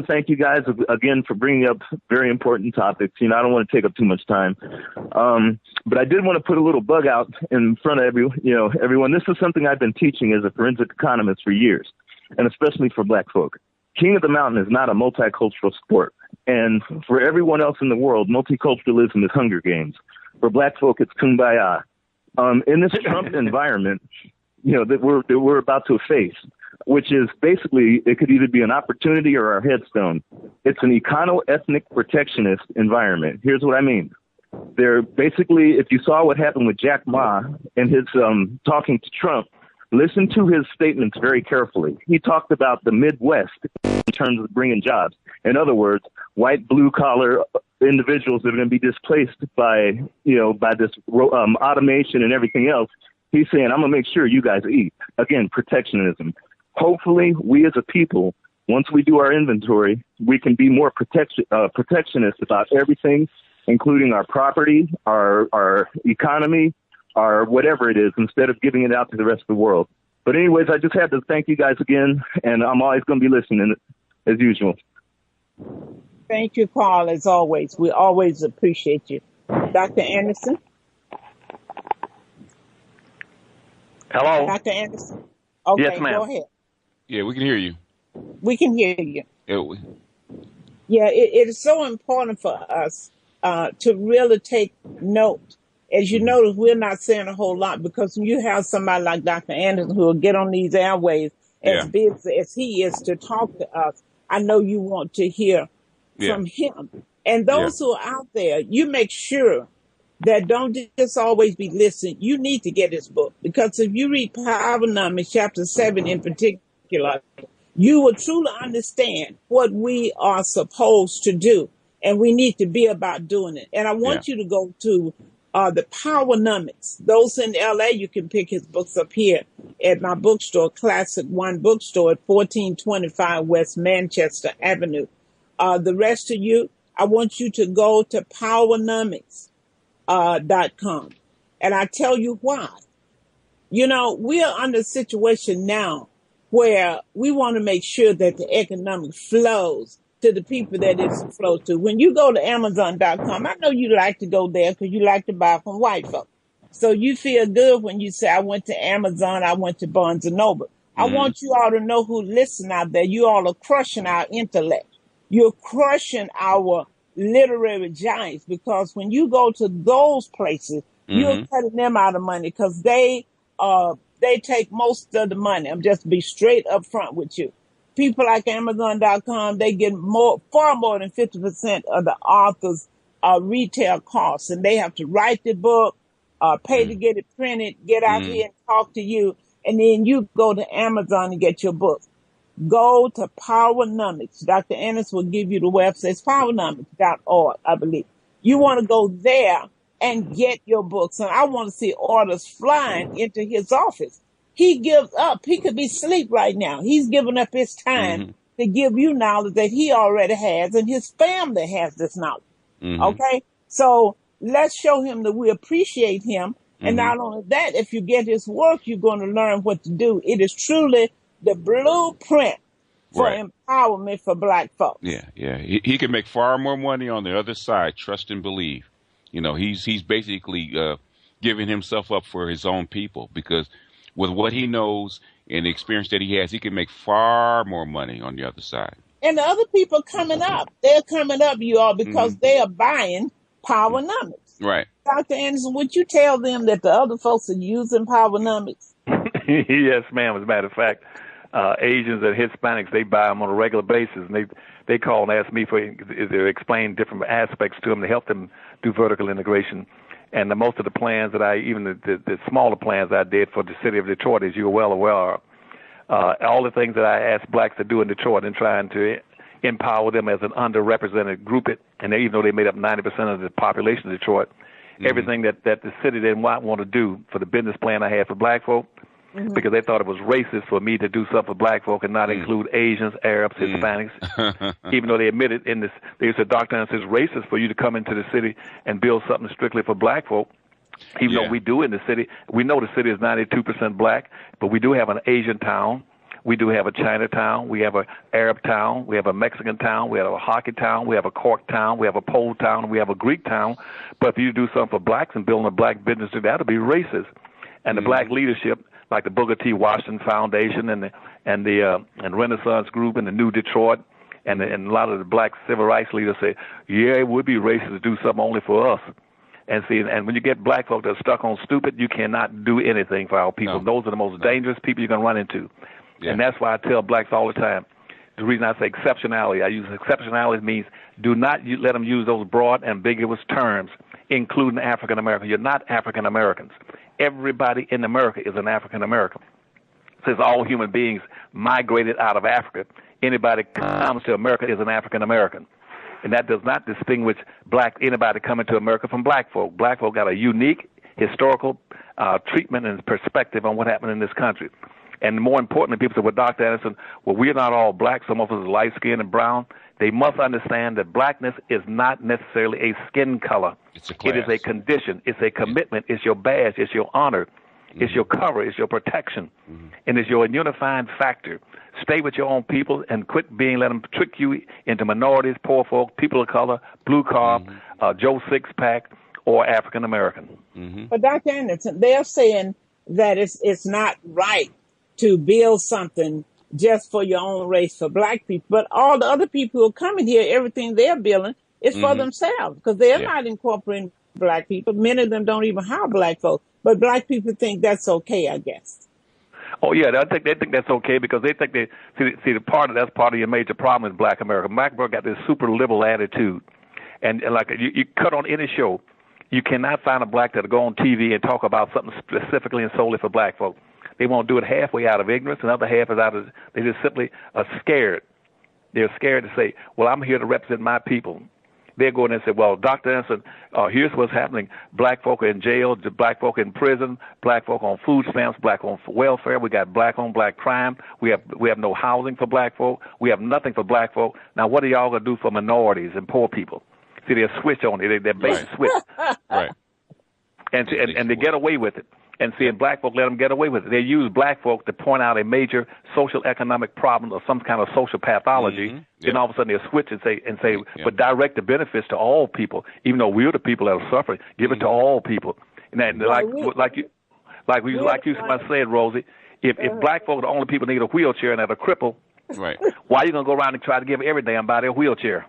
thank you guys again for bringing up very important topics. I don't want to take up too much time, but I did want to put a little bug out in front of everyone. This is something I've been teaching as a forensic economist for years, and especially for black folk. King of the Mountain is not a multicultural sport. And for everyone else in the world, multiculturalism is Hunger Games. For black folk, it's Kumbaya. In this Trump environment, that we're about to face, which is basically, it could either be an opportunity or our headstone. It's an econo-ethnic protectionist environment. Here's what I mean. They're basically, if you saw what happened with Jack Ma and his talking to Trump, listen to his statements very carefully. He talked about the Midwest in terms of bringing jobs. In other words, white blue-collar individuals that are going to be displaced by this automation and everything else. He's saying, I'm going to make sure you guys eat. Again, protectionism. Hopefully, we as a people once we do our inventory, we can be more protectionist about everything, including our property, our economy, our whatever it is, instead of giving it out to the rest of the world. But anyways, I just had to thank you guys again, and I'm always going to be listening as usual. Thank you, Carl, as always. We always appreciate you. Dr. Anderson? Hello? Dr. Anderson? Okay, yes, ma'am. Go ahead. Yeah, we can hear you. We can hear you. Yeah, it is so important for us to really take note. As you notice, we're not saying a whole lot because when you have somebody like Dr. Anderson who will get on these airways as busy as he is to talk to us, I know you want to hear from him. And those who are out there, you make sure that don't just always be listening. You need to get his book, because if you read Powernomics chapter 7 in particular, you will truly understand what we are supposed to do. And we need to be about doing it. And I want you to go to the Powernomics. Those in LA, you can pick his books up here at my bookstore, Classic One Bookstore at 1425 West Manchester Avenue. The rest of you, I want you to go to Powernomics.com. And I tell you why. You know, we are under a situation now where we want to make sure that the economic flows to the people that it's flow to. When you go to Amazon.com, I know you like to go there because you like to buy from white folks. So you feel good when you say, I went to Amazon, I went to Barnes & Noble. I want you all to know who listen out there. You all are crushing our intellect. You're crushing our literary giants, because when you go to those places, you're cutting them out of money because they take most of the money. I'm just be straight up front with you. People like Amazon.com, they get far more than 50% of the author's retail costs, and they have to write the book, pay to get it printed, get out here and talk to you, and then you go to Amazon and get your book. Go to Powernomics. Dr. Anderson will give you the website. It's powernomics.org, I believe. You want to go there and get your books, and I want to see orders flying into his office. He gives up. He could be asleep right now. He's giving up his time to give you knowledge that he already has, and his family has this knowledge. Okay? So let's show him that we appreciate him. And not only that, if you get his work, you're going to learn what to do. It is truly the blueprint for empowerment for Black folks. Yeah. He can make far more money on the other side. Trust and believe. You know, he's basically giving himself up for his own people, because with what he knows and the experience that he has, he can make far more money on the other side. And the other people coming up, they're coming up, you all, because they are buying Powernomics. Right. Dr. Anderson, would you tell them that the other folks are using Powernomics? Yes, ma'am. As a matter of fact, Asians and Hispanics, they buy them on a regular basis, and they call and ask me to explain different aspects to them to help them do vertical integration. And most of the plans that even the smaller plans I did for the city of Detroit, as you're well aware of, all the things that I asked blacks to do in Detroit and trying to empower them as an underrepresented group, and even though they made up 90% of the population of Detroit, everything that the city didn't want to do for the business plan I had for black folk, because they thought it was racist for me to do something for black folk and not include Asians, Arabs, Hispanics, even though they admitted in this, they said, Dr. Anderson, it's racist for you to come into the city and build something strictly for black folk. Even though we do in the city, we know the city is 92% black, but we do have an Asian town. We do have a Chinatown. We have an Arab town. We have a Mexican town. We have a hockey town. We have a Cork town. We have a Pole town. We have a Greek town. But if you do something for blacks and building a black business, that would be racist. And the black leadership, like the Booker T. Washington Foundation and Renaissance Group and the New Detroit, and a lot of the black civil rights leaders say, yeah, it would be racist to do something only for us. And see, and when you get black folk that are stuck on stupid, you cannot do anything for our people. Those are the most dangerous people you're going to run into. Yeah. And that's why I tell blacks all the time, the reason I say exceptionality, I use exceptionality means do not let them use those broad, ambiguous terms, including African American. You're not African Americans. Everybody in America is an African American. Since all human beings migrated out of Africa, anybody comes to America is an African American. And that does not distinguish anybody coming to America from black folk. Black folk got a unique historical treatment and perspective on what happened in this country. And more importantly, people say, well, Dr. Anderson, well, we're not all black. Some of us are light-skinned and brown. They must understand that blackness is not necessarily a skin color. It's a class. It is a condition. It's a commitment. It's your badge. It's your honor. It's your cover. It's your protection. And it's your unifying factor. Stay with your own people and quit let them trick you into minorities, poor folk, people of color, blue carb, Joe Six-Pack, or African American. But Dr. Anderson, they're saying that it's not right to build something just for your own race, for black people. But all the other people who are coming here, everything they're building is for themselves, because they're not incorporating black people. Many of them don't even have black folks. But black people think that's okay, I guess. Oh yeah, they think that's okay because they think that's part of your major problem is Black America. Black America got this super liberal attitude, and like you cut on any show, you cannot find a black that'll go on TV and talk about something specifically and solely for black folks. They won't do it halfway out of ignorance, and the other half is they just simply are scared. They're scared to say, well, I'm here to represent my people. They're going and say, well, Dr. Anderson, here's what's happening. Black folk are in jail, black folk in prison, black folk on food stamps, black on welfare. We got black on black crime. We have no housing for black folk. We have nothing for black folk. Now, what are y'all going to do for minorities and poor people? See, they're switch on it. They're bait and switch. Right. And they get away with it. And seeing black folk let them get away with it. They use black folk to point out a major social economic problem or some kind of social pathology. Then all of a sudden they'll switch and say, but direct the benefits to all people, even though we're the people that are suffering. Give it to all people. And that, like you said, Rosie, if black folk are the only people that need a wheelchair and that are crippled, right? Why are you gonna go around and try to give every damn body a wheelchair?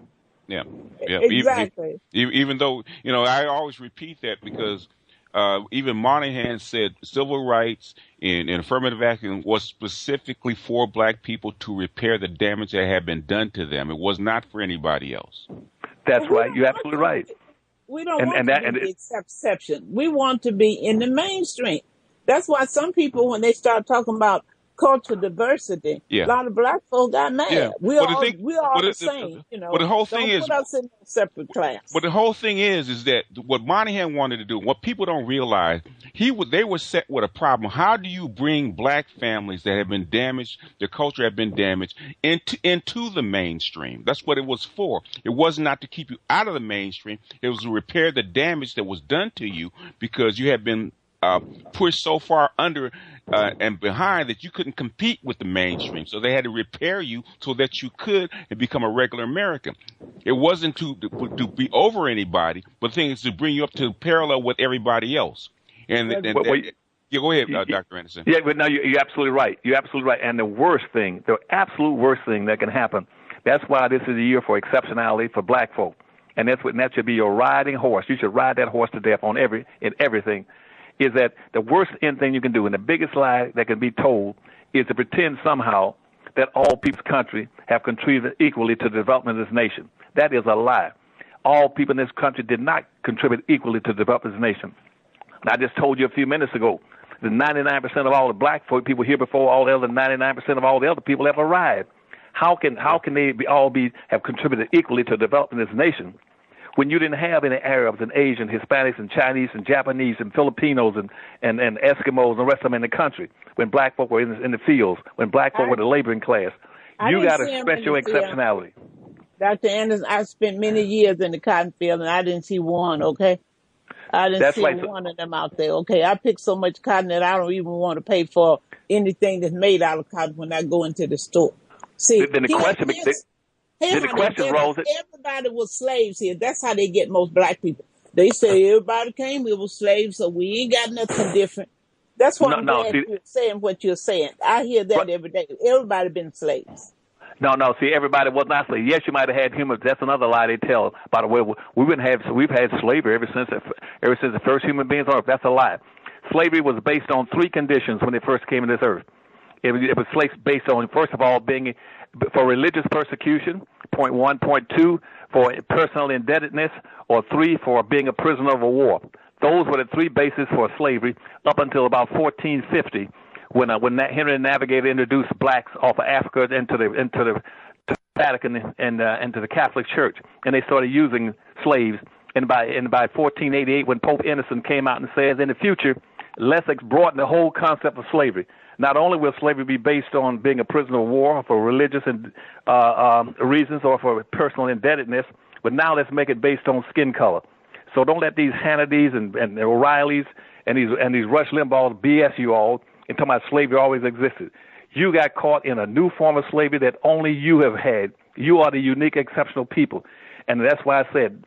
Yeah. Exactly. Even though I always repeat that because. Even Moynihan said civil rights and affirmative action was specifically for black people to repair the damage that had been done to them. It was not for anybody else. That's right. You're absolutely right. We don't want to be the exception. We want to be in the mainstream. That's why some people, when they start talking about cultural diversity, a lot of black folk got mad. Yeah. We're all the same, But the whole thing is, put us in a separate class. But the whole thing is that what Moynihan wanted to do, what people don't realize, they were set with a problem. How do you bring black families that have been damaged, their culture have been damaged, into the mainstream? That's what it was for. It was not to keep you out of the mainstream. It was to repair the damage that was done to you because you had been pushed so far under and behind that you couldn't compete with the mainstream. So they had to repair you so that you could become a regular American. It wasn't to be over anybody, but the thing is to bring you up to parallel with everybody else. And go ahead, Dr. Anderson. Yeah, but no, you're absolutely right. You're absolutely right. And the absolute worst thing that can happen, that's why this is a year for exceptionality for black folk. And that should be your riding horse. You should ride that horse to death in everything. Is that the worst thing you can do, and the biggest lie that can be told is to pretend somehow that all people's country have contributed equally to the development of this nation. That is a lie. All people in this country did not contribute equally to the development of this nation. And I just told you a few minutes ago that 99% of all the black folk people here before all the other 99% of all the other people have arrived. How can they have contributed equally to the development of this nation? When you didn't have any Arabs and Asians, Hispanics and Chinese and Japanese and Filipinos and Eskimos and the rest of them in the country, when black folk were in the fields, when black folk were the laboring class, you got to express your exceptionality. Dr. Anderson, I spent many years in the cotton field and I didn't see one, okay? I didn't see one of them out there, okay? I picked so much cotton that I don't even want to pay for anything that's made out of cotton when I go into the store. See, then the question rolls it. Everybody was slaves here. That's how they get most black people. They say everybody came here with slaves, so we ain't got nothing different. That's why I'm glad you're saying what you're saying. I hear that every day. Everybody been slaves. No. See, everybody was not slaves. Yes, you might have had humans. That's another lie they tell. By the way, we've had slavery ever since the first human beings on earth. That's a lie. Slavery was based on three conditions when they first came to this earth. It was based on, first of all, being for religious persecution, point one, point two, for personal indebtedness, or three, for being a prisoner of war. Those were the three bases for slavery up until about 1450, when Henry the Navigator introduced blacks off of Africa into the Vatican and into the Catholic Church, and they started using slaves. And by 1488, when Pope Innocent came out and says, in the future, broaden the whole concept of slavery. Not only will slavery be based on being a prisoner of war for religious and reasons or for personal indebtedness, but now let's make it based on skin color. So don't let these Hannitys and O'Reillys and these Rush Limbaughs BS you all and talking about slavery always existed. You got caught in a new form of slavery that only you have had. You are the unique, exceptional people. And that's why I said,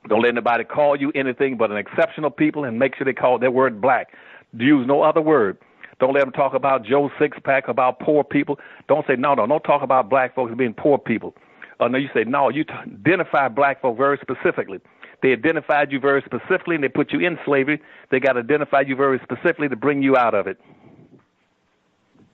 don't let anybody call you anything but an exceptional people, and make sure they call their word black. Use no other word. Don't let them talk about Joe Sixpack, about poor people. Don't say, no, don't talk about black folks as being poor people. No, you say, no, you identify black folk very specifically. They identified you very specifically, and they put you in slavery. They got to identify you very specifically to bring you out of it.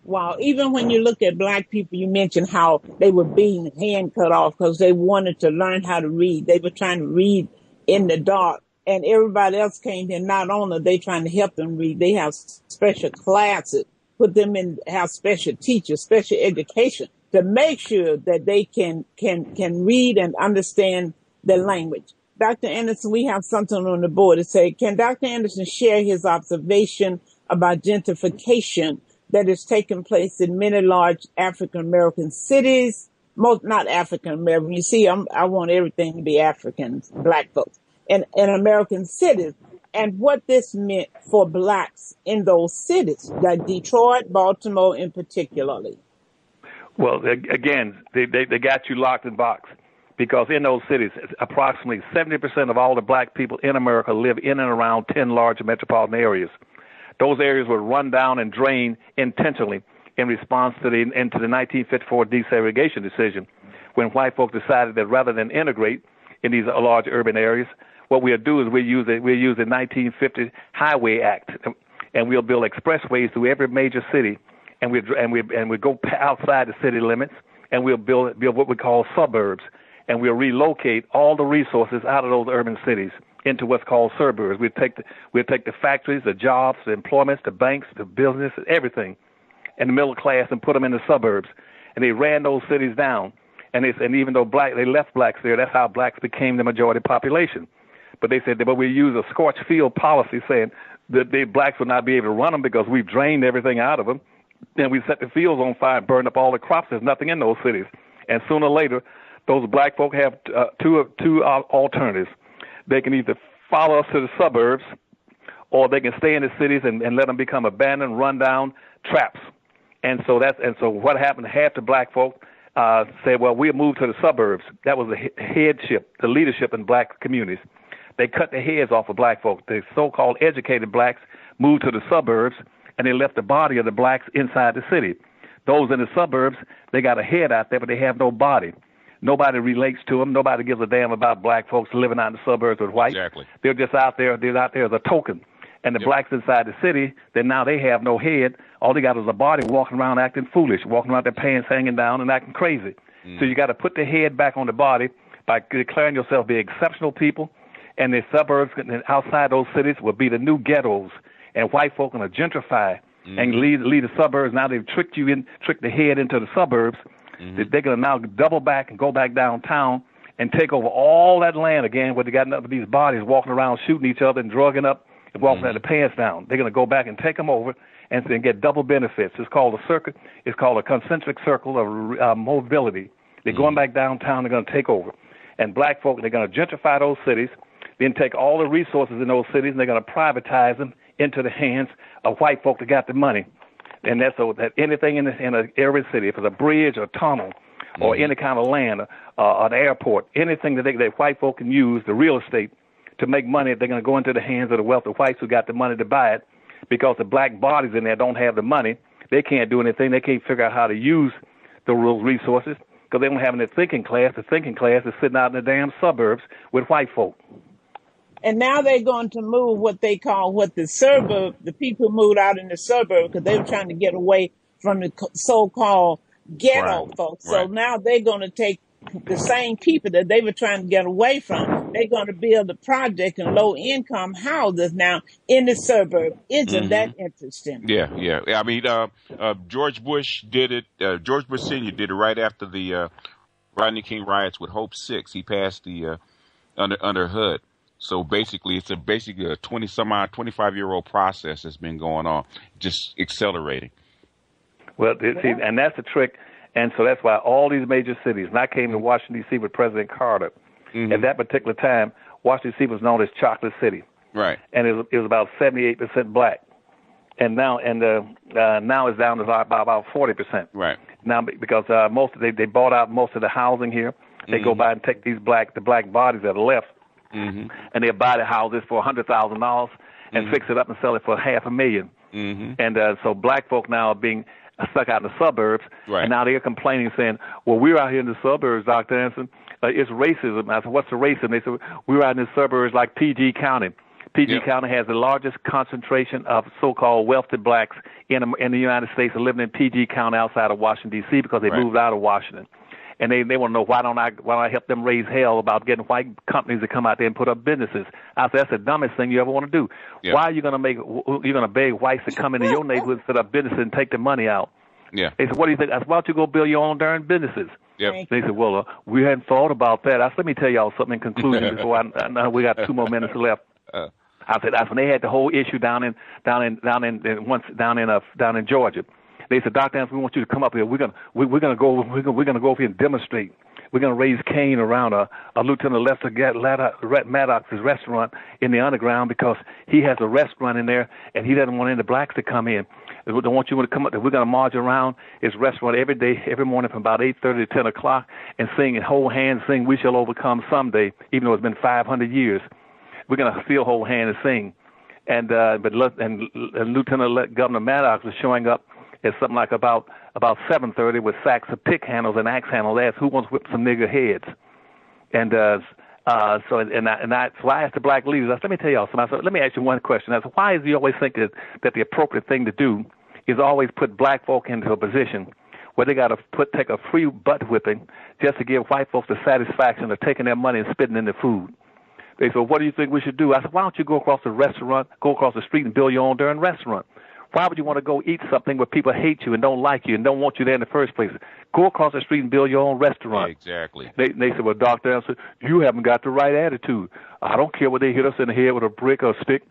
Wow. Even when you look at black people, you mentioned how they were being hand cut off because they wanted to learn how to read. They were trying to read in the dark, and everybody else came in. Not only are they trying to help them read, they have special classes, put them in, have special teachers, special education to make sure that they can read and understand the language. Dr. Anderson, we have something on the board to say. Can Dr. Anderson share his observation about gentrification that is taking place in many large African-American cities? Most, not African-American. You see, I want everything to be Africans, black folks, in American cities, and what this meant for blacks in those cities, like Detroit, Baltimore in particularly. Well, again, they got you locked in box, because in those cities, approximately 70% of all the black people in America live in and around 10 large metropolitan areas. Those areas were run down and drained intentionally in response to the 1954 desegregation decision, when white folks decided that rather than integrate in these large urban areas, what we'll do is we'll use the 1950 Highway Act, and we'll build expressways through every major city, and we go outside the city limits, and we'll build what we call suburbs, and we'll relocate all the resources out of those urban cities into what's called suburbs. We'll take the factories, the jobs, the employments, the banks, the business, everything, and the middle class, and put them in the suburbs. And they ran those cities down. And even though they left blacks there, that's how blacks became the majority population. But they said, but we use a scorched field policy, saying that the blacks will not be able to run them because we've drained everything out of them. Then we set the fields on fire, burned up all the crops. There's nothing in those cities. And sooner or later, those black folk have two alternatives. They can either follow us to the suburbs, or they can stay in the cities and let them become abandoned, run down traps. And so what happened? Half the black folk said, well, we'll move to the suburbs. That was the headship, the leadership in black communities. They cut the heads off of black folk. The so-called educated blacks moved to the suburbs, and they left the body of the blacks inside the city. Those in the suburbs, they got a head out there, but they have no body. Nobody relates to them. Nobody gives a damn about black folks living out in the suburbs with whites. Exactly. They're just out there. They're out there as a token. And the blacks inside the city, then now they have no head. All they got is a body walking around acting foolish, walking around their pants hanging down and acting crazy. So you got to put the head back on the body by declaring yourself the exceptional people. And the suburbs outside those cities will be the new ghettos. And white folk are going to gentrify and lead the suburbs. Now they've tricked the head into the suburbs. They're going to now double back and go back downtown and take over all that land again, where they got enough of these bodies walking around shooting each other and drugging up and walking their pants down. They're going to go back and take them over and get double benefits. It's called a circuit. It's called a concentric circle of mobility. They're going back downtown. They're going to take over. And black folk, they're going to gentrify those cities, then take all the resources in those cities, and they're going to privatize them into the hands of white folk that got the money. And that's so that anything in every city, if it's a bridge or tunnel or any kind of land or an airport, anything that white folk can use, the real estate, to make money, they're going to go into the hands of the wealthy whites who got the money to buy it, because the black bodies in there don't have the money. They can't do anything. They can't figure out how to use those resources because they don't have any thinking class. The thinking class is sitting out in the damn suburbs with white folk. And now they're going to move the people moved out in the suburb because they were trying to get away from the so-called ghetto folks. So now they're going to take the same people that they were trying to get away from. They're going to build a project in low-income houses now in the suburb. Isn't that interesting? Yeah. I mean, George Bush did it. George Bush Sr. did it right after the Rodney King riots with Hope 6. He passed the under HUD. So basically, it's basically a 25-year-old process that's been going on, just accelerating. Well, see, and that's the trick. And so that's why all these major cities, and I came to Washington, D.C. with President Carter. Mm-hmm. At that particular time, Washington, D.C. was known as Chocolate City. Right. And it was about 78% black. And now it's down to about 40%. Right. Now, because they bought out most of the housing here. They go by and take the black bodies that are left, and they buy the houses for $100,000 and fix it up and sell it for $500,000. And so black folk now are being stuck out in the suburbs, and now they're complaining, saying, well, we're out here in the suburbs, Dr. Anson. It's racism. I said, what's the racism? They said, we're out in the suburbs like PG County. PG County has the largest concentration of so-called wealthy blacks in the United States are living in PG County outside of Washington, D.C. because they moved out of Washington. And they want to know why don't I help them raise hell about getting white companies to come out there and put up businesses. I said, that's the dumbest thing you ever want to do. Yep. Why are you going to beg whites to come into your neighborhood, set up businesses, and take the money out? Yeah. They said, what do you think? I said, why don't you go build your own darn businesses? Yep. They said, well, we hadn't thought about that. I said, let me tell y'all something in conclusion before I know we got 2 more minutes left. I said, that's when they had the whole issue down in Georgia. They said, Dr. Anson, we want you to come up here. We're gonna go over here and demonstrate. We're gonna raise Cain around a Lieutenant Lester Maddox's restaurant in the underground because he has a restaurant in there and he doesn't want any blacks to come in. They don't want you to come up there. We're gonna march around his restaurant every day, every morning from about 8:30 to 10 o'clock and sing and hold hands, sing "We Shall Overcome" someday, even though it's been 500 years. We're gonna still hold hands and sing. And Lieutenant Governor Maddox was showing up at something like about 7:30 with sacks of pick handles and axe handles. Asked who wants to whip some nigger heads. And so I asked the black leaders. I said, let me tell y'all something. I said, let me ask you one question. I said, why is you always think that the appropriate thing to do is always put black folk into a position where they got to take a free butt whipping just to give white folks the satisfaction of taking their money and spitting in their food? They said, well, what do you think we should do? I said, why don't you go across the street and build your own darn restaurant? Why would you want to go eat something where people hate you and don't like you and don't want you there in the first place? Go across the street and build your own restaurant. Exactly. They said, well, Dr. Anson, you haven't got the right attitude. I don't care whether they hit us in the head with a brick or a stick.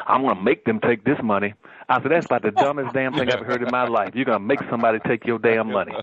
I'm going to make them take this money. I said, that's about the dumbest damn thing I've ever heard in my life. You're going to make somebody take your damn money.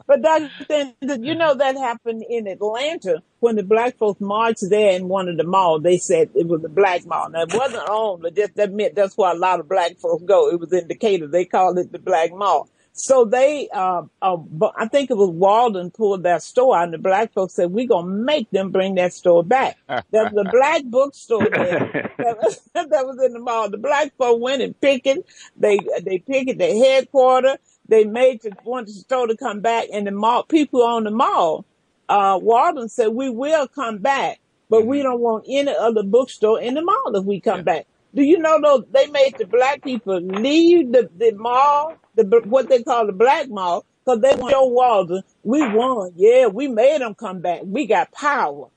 But you know that happened in Atlanta when the black folks marched there in one of the malls. They said it was a black mall. Now, it wasn't on, but that meant that's where a lot of black folks go. It was in Decatur. They called it the black mall. So they, I think it was Walden pulled that store out, and the black folks said, we're going to make them bring that store back. There was a black bookstore there that was in the mall. The black folk went and picketed. They picketed the headquarters. They wanted the store to come back, and the mall, people on the mall, Walden said, we will come back, but we don't want any other bookstore in the mall if we come back. Do you know, though, they made the black people leave the mall, what they call the black mall, because they want to show Walden, we won. Yeah, we made them come back. We got power.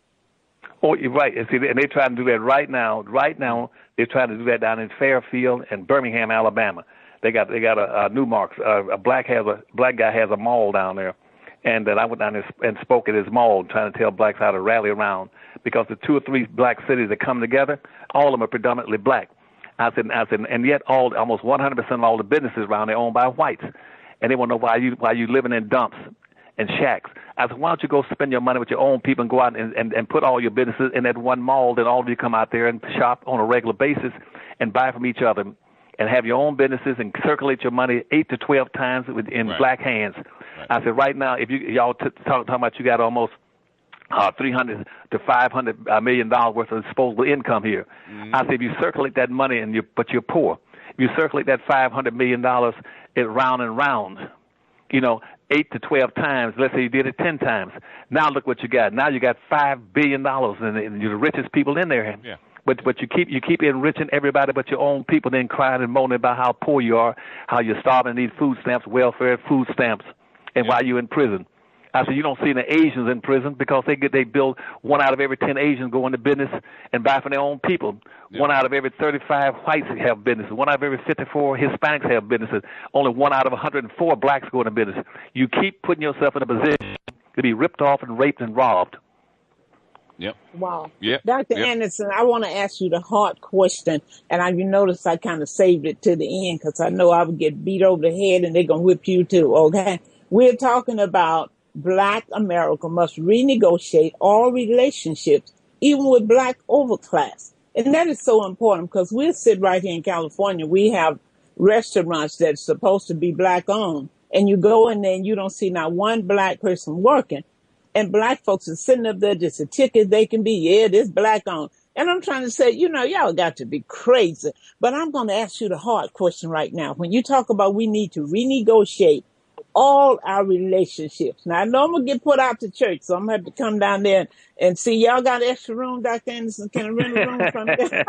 Oh, you're right. And they're trying to do that right now. Right now, they're trying to do that down in Fairfield and Birmingham, Alabama. They got a Newmark's. A black guy has a mall down there, and I went down there and spoke at his mall, trying to tell blacks how to rally around, because the 2 or 3 black cities that come together, all of them are predominantly black. I said, and yet almost 100% of all the businesses around there are owned by whites, and they want to know why you living in dumps and shacks. I said, why don't you go spend your money with your own people and go out and put all your businesses in that one mall, then all of you come out there and shop on a regular basis and buy from each other and have your own businesses and circulate your money 8 to 12 times in black hands. Right. I said, right now, if y'all talking about you got almost $300 to $500 million worth of disposable income here. Mm-hmm. I said, if you circulate that money but you're poor, if you circulate that $500 million round and round, 8 to 12 times, let's say you did it 10 times. Now look what you got. Now you got $5 billion and you're the richest people in there. Yeah. But you keep enriching everybody but your own people, then crying and moaning about how poor you are, how you're starving, need food stamps, welfare, food stamps, and why you're in prison. I said, you don't see any Asians in prison because they build 1 out of every 10 Asians go into business and buy from their own people. Yeah. 1 out of every 35 whites have businesses. 1 out of every 54 Hispanics have businesses. Only 1 out of 104 blacks go into business. You keep putting yourself in a position to be ripped off and raped and robbed. Yep. Wow. Yep. Dr. Yep. Anderson, I want to ask you the hard question. And you notice I kind of saved it to the end because I know I would get beat over the head and they're going to whip you too. Okay. We're talking about Black America must renegotiate all relationships, even with Black overclass. And that is so important because we'll sit right here in California. We have restaurants that's supposed to be Black owned. And you go in there and you don't see not one Black person working. And Black folks are sitting up there just a ticket they can be. Yeah, this Black owned. And I'm trying to say, y'all got to be crazy. But I'm going to ask you the hard question right now. When you talk about we need to renegotiate all our relationships. Now, I know I'm going to get put out to church, so I'm going to have to come down there and see. Y'all got extra room, Dr. Anderson? Can I rent a room from there?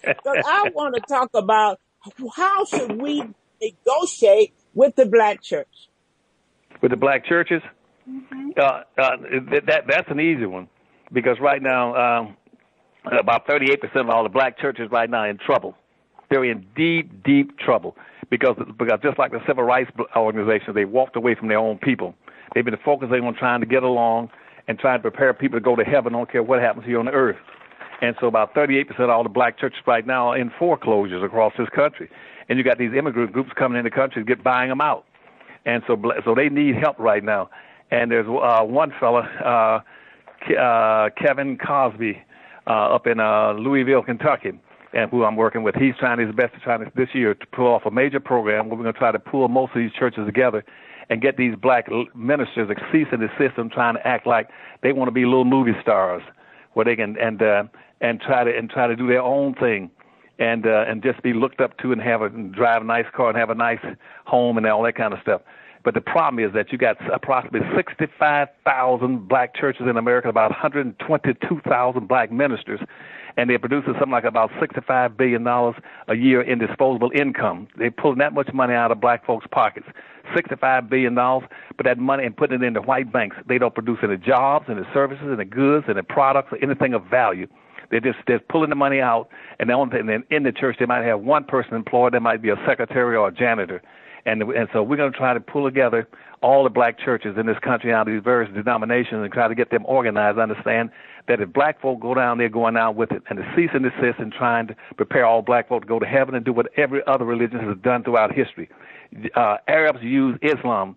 Because I want to talk about how should we negotiate with the Black church? With the Black churches? Mm-hmm. That's an easy one, because right now about 38% of all the Black churches right now are in trouble. They're in deep, deep trouble because just like the civil rights organizations, they walked away from their own people. They've been focusing on trying to get along and trying to prepare people to go to heaven, don't care what happens here on the earth. And so about 38% of all the Black churches right now are in foreclosures across this country. And you got these immigrant groups coming in the country to buying them out. And so they need help right now. And there's one fella, Kevin Cosby, up in Louisville, Kentucky, and who I'm working with. He's trying his best this year to pull off a major program where we're going to try to pull most of these churches together and get these Black ministers to cease and desist from trying to act like they want to be little movie stars, where they can and try to do their own thing, and just be looked up to and drive a nice car and have a nice home and all that kind of stuff. But the problem is that you got approximately 65,000 Black churches in America, about 122,000 Black ministers, and they're producing something like about $65 billion a year in disposable income. They're pulling that much money out of Black folks' pockets, $65 billion, but that money and putting it into white banks. They don't produce any jobs, any services, any goods, any products, or anything of value. They're pulling the money out, and then in the church they might have one person employed. There might be a secretary or a janitor. And so we're going to try to pull together all the Black churches in this country out of these various denominations and try to get them organized, understand that if Black folk go down there going out with it and to cease and desist and trying to prepare all Black folk to go to heaven and do what every other religion has done throughout history. Arabs use Islam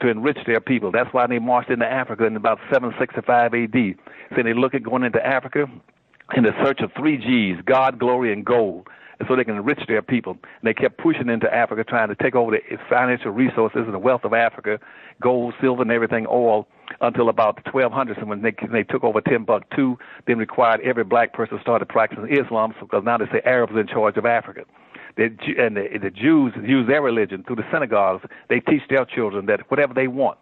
to enrich their people. That's why they marched into Africa in about 765 A.D. So they look at going into Africa in the search of 3 G's, God, glory, and gold, and so they can enrich their people. And they kept pushing into Africa, trying to take over the financial resources and the wealth of Africa, gold, silver, and everything, oil, until about the 1200s, and when they took over Timbuktu, then required every Black person to start practicing Islam, because now they say Arabs are in charge of Africa. The Jews use their religion through the synagogues. They teach their children that whatever they want,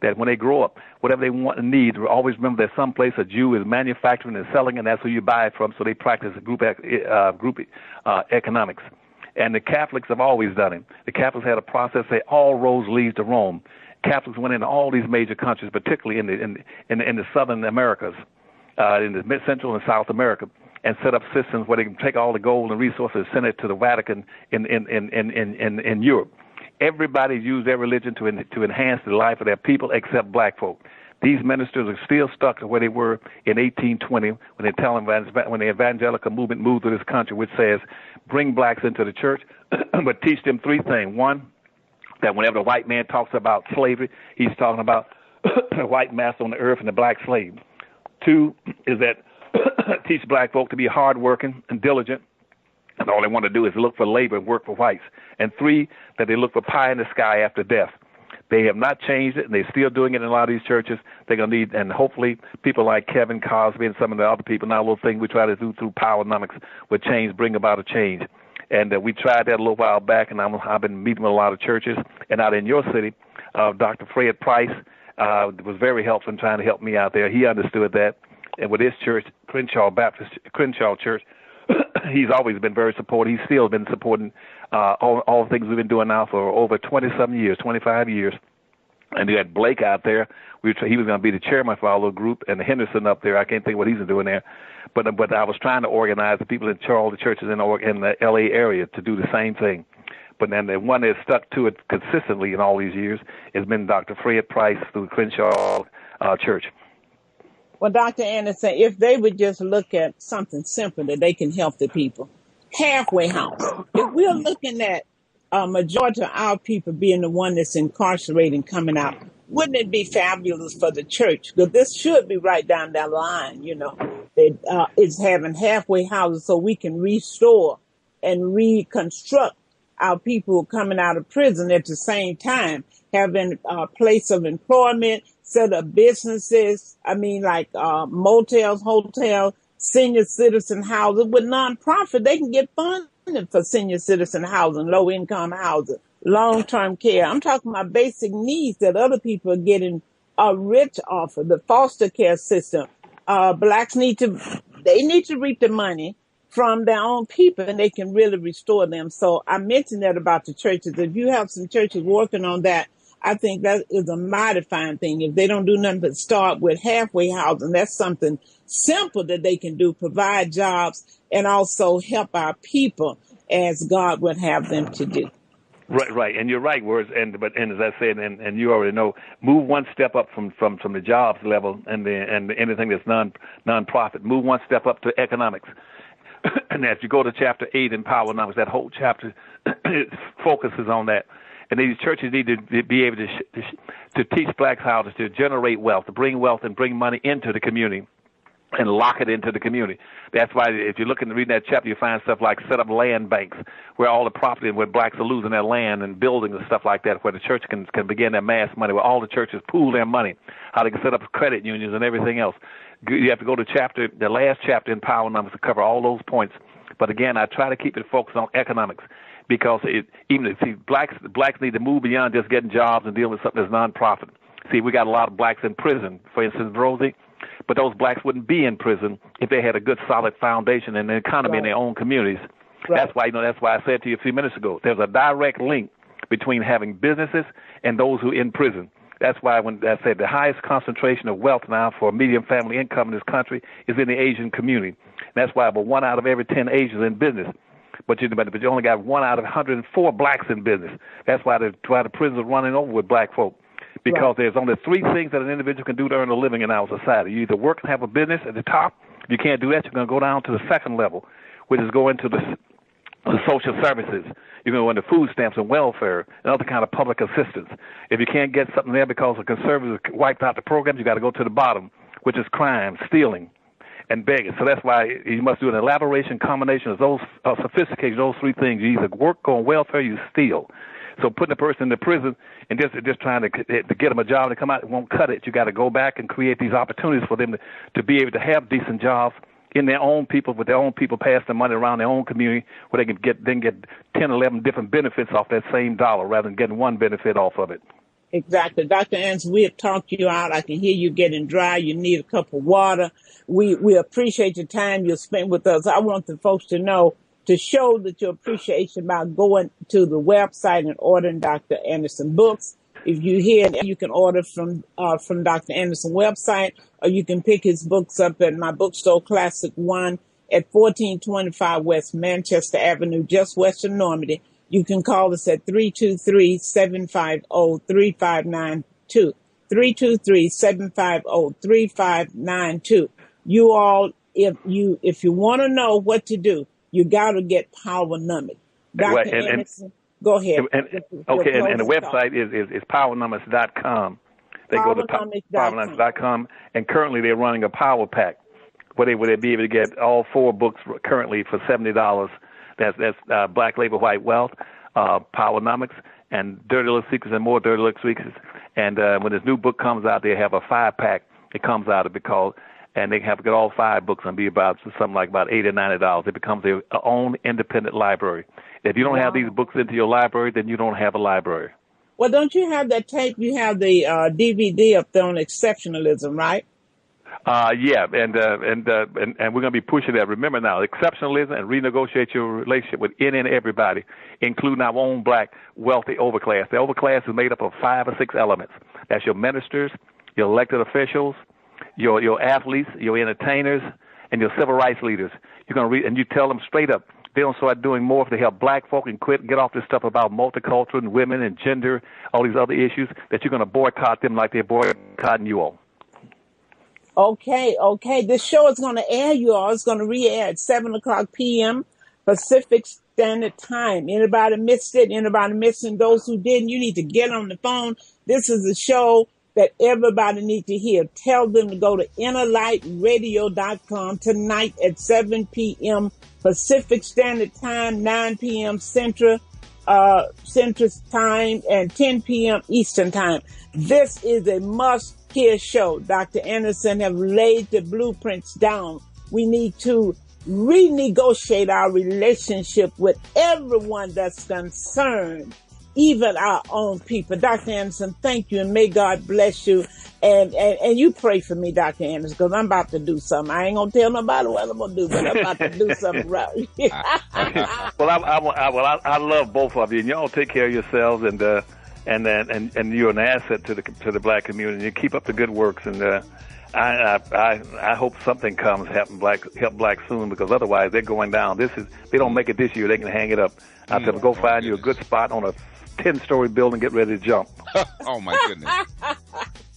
that when they grow up, whatever they want and need, always remember there's some place a Jew is manufacturing and selling, and that's who you buy it from. So they practice group economics. And the Catholics have always done it. The Catholics had a process, say all roads lead to Rome. Catholics went into all these major countries, particularly in the southern Americas, in the mid-central and South America, and set up systems where they can take all the gold and resources and send it to the Vatican in Europe. Everybody used their religion to enhance the life of their people except Black folk. These ministers are still stuck to where they were in 1820 when the evangelical movement moved to this country, which says, bring Blacks into the church, but teach them 3 things. One, that whenever the white man talks about slavery, he's talking about the white master on the earth and the Black slave. 2 is that teach Black folk to be hardworking and diligent, and all they want to do is look for labor and work for whites. And 3, that they look for pie in the sky after death. They have not changed it, and they're still doing it in a lot of these churches. They're going to need, and hopefully people like Kevin Cosby and some of the other people, now a little thing we try to do through Powernomics with change, bring about a change. And we tried that a little while back, and I've been meeting with a lot of churches. And out in your city, Dr. Fred Price was very helpful in trying to help me out there. He understood that. And with his church, Crenshaw Church, he's always been very supportive. He's still been supporting all the things we've been doing now for over 20-some years, 25 years. And you had Blake out there. He was going to be the chairman for our little group, and Henderson up there. I can't think what he's doing there. But I was trying to organize the people in all the churches in the L.A. area to do the same thing. But then the one that stuck to it consistently in all these years has been Dr. Fred Price through the Crenshaw Church. Well, Dr. Anderson, if they would just look at something simple that they can help the people, halfway house. If we're looking at a majority of our people being the one that's incarcerated and coming out, wouldn't it be fabulous for the church? Because this should be right down that line, that it's having halfway houses so we can restore and reconstruct our people coming out of prison at the same time, having a place of employment, set up businesses, like motels, hotels, senior citizen housing. With nonprofit, they can get funded for senior citizen housing, low income housing, long-term care. I'm talking about basic needs that other people are getting rich off of. The foster care system. Blacks need to reap the money from their own people, and they can really restore them. So I mentioned that about the churches. If you have some churches working on that, I think that is a mighty fine thing. If they don't do nothing but start with halfway housing, that's something simple that they can do, provide jobs, and also help our people as God would have them to do. Right, and you're right, words. And as I said, and you already know, move one step up from the jobs level and anything that's non-profit. Move one step up to economics. And as you go to chapter 8 in Powernomics, that whole chapter focuses on that. And these churches need to be able to teach blacks how to generate wealth, to bring wealth and bring money into the community and lock it into the community. That's why if you look and read that chapter, you find stuff like set up land banks where all the property, where blacks are losing their land and buildings and stuff like that, where the church can begin their mass money, where all the churches pool their money, how they can set up credit unions and everything else. You have to go to the last chapter in Powernomics to cover all those points. But again, I try to keep it focused on economics because blacks need to move beyond just getting jobs and dealing with something that's nonprofit. See, we got a lot of blacks in prison, for instance, Rosie, but those blacks wouldn't be in prison if they had a good, solid foundation and an economy in their own communities. Right. That's why I said to you a few minutes ago, there's a direct link between having businesses and those who are in prison. That's why when I said the highest concentration of wealth now for a medium family income in this country is in the Asian community. And that's why about 1 out of every 10 Asians in business. But you only got 1 out of 104 blacks in business. That's why the prisons are running over with black folk. Because there's only 3 things that an individual can do to earn a living in our society. You either work and have a business at the top. If you can't do that, you're going to go down to the second level, which is go into the social services. You're going to go into food stamps and welfare and other kind of public assistance. If you can't get something there because the conservatives wiped out the programs, you got to go to the bottom, which is crime, stealing, and begging. So that's why you must do an elaboration combination of those sophistication, those 3 things. You either work, go on welfare, you steal. So putting a person in the prison and just trying to get them a job to come out, it won't cut it. You got to go back and create these opportunities for them to be able to have decent jobs in their own people, with their own people pass the money around their own community, where they can get 10, 11 different benefits off that same dollar rather than getting one benefit off of it. Exactly. Dr. Anderson, we have talked you out. I can hear you getting dry. You need a cup of water. We appreciate your time you spent with us. I want the folks to know, to show that your appreciation by going to the website and ordering Dr. Anderson books. If you hear, you can order from Dr. Anderson website, or you can pick his books up at my bookstore, Classic One, at 1425 West Manchester Avenue, just west of Normandy. You can call us at 323-750-3592. 323-750-3592. You all, if you want to know what to do, you got to get Powernomics. Dr. Anderson, go ahead. And the website is powernomics.com. They go to powernomics.com, and currently they're running a power pack where they be able to get all 4 books currently for $70. That's Black Labor, White Wealth, Powernomics, and Dirty Little Secrets and More Dirty Little Secrets. And when this new book comes out, they have a 5-pack. It comes out and they have to get all 5 books and be about something like about $80 or $90. It becomes their own independent library. If you don't have these books into your library, then you don't have a library. Well, don't you have that tape? You have the DVD up there on exceptionalism, right? Yeah, and we're going to be pushing that. Remember now, exceptionalism and renegotiate your relationship with any and everybody, including our own black wealthy overclass. The overclass is made up of 5 or 6 elements. That's your ministers, your elected officials, your athletes, your entertainers, and your civil rights leaders. You're going to read, and you tell them straight up, they don't start doing more if they help black folk and get off this stuff about multicultural and women and gender, all these other issues, that you're going to boycott them like they're boycotting you all. Okay. This show is going to air, you all. It's going to re-air at 7 o'clock p.m. Pacific Standard Time. Anybody missed it? Anybody missing? Those who didn't, you need to get on the phone. This is a show that everybody needs to hear. Tell them to go to innerlightradio.com tonight at 7 p.m. Pacific Standard Time, 9 p.m. Central Time, and 10 p.m. Eastern Time. This is a must-hear show. Dr. Anderson have laid the blueprints down. We need to renegotiate our relationship with everyone that's concerned, even our own people. Dr. Anderson, thank you, and may God bless you. And you pray for me, Dr. Anderson, because I'm about to do something. I ain't going to tell nobody what I'm going to do, but I'm about to do something right. Well, I love both of you, and y'all take care of yourselves, and you're an asset to the black community. You keep up the good works, and I hope something help black soon, because otherwise they're going down. They don't make it this year, they can hang it up. I tell them, go find you a good spot on a 10-story building, get ready to jump. Oh my goodness.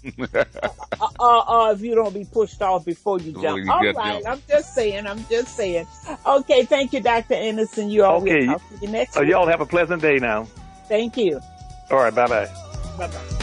If you don't be pushed off before you jump. All right, I'm just saying. Okay, thank you, Dr. Anderson. You all will talk to you next week. Y'all have a pleasant day now. Thank you. All right, bye-bye. Bye-bye.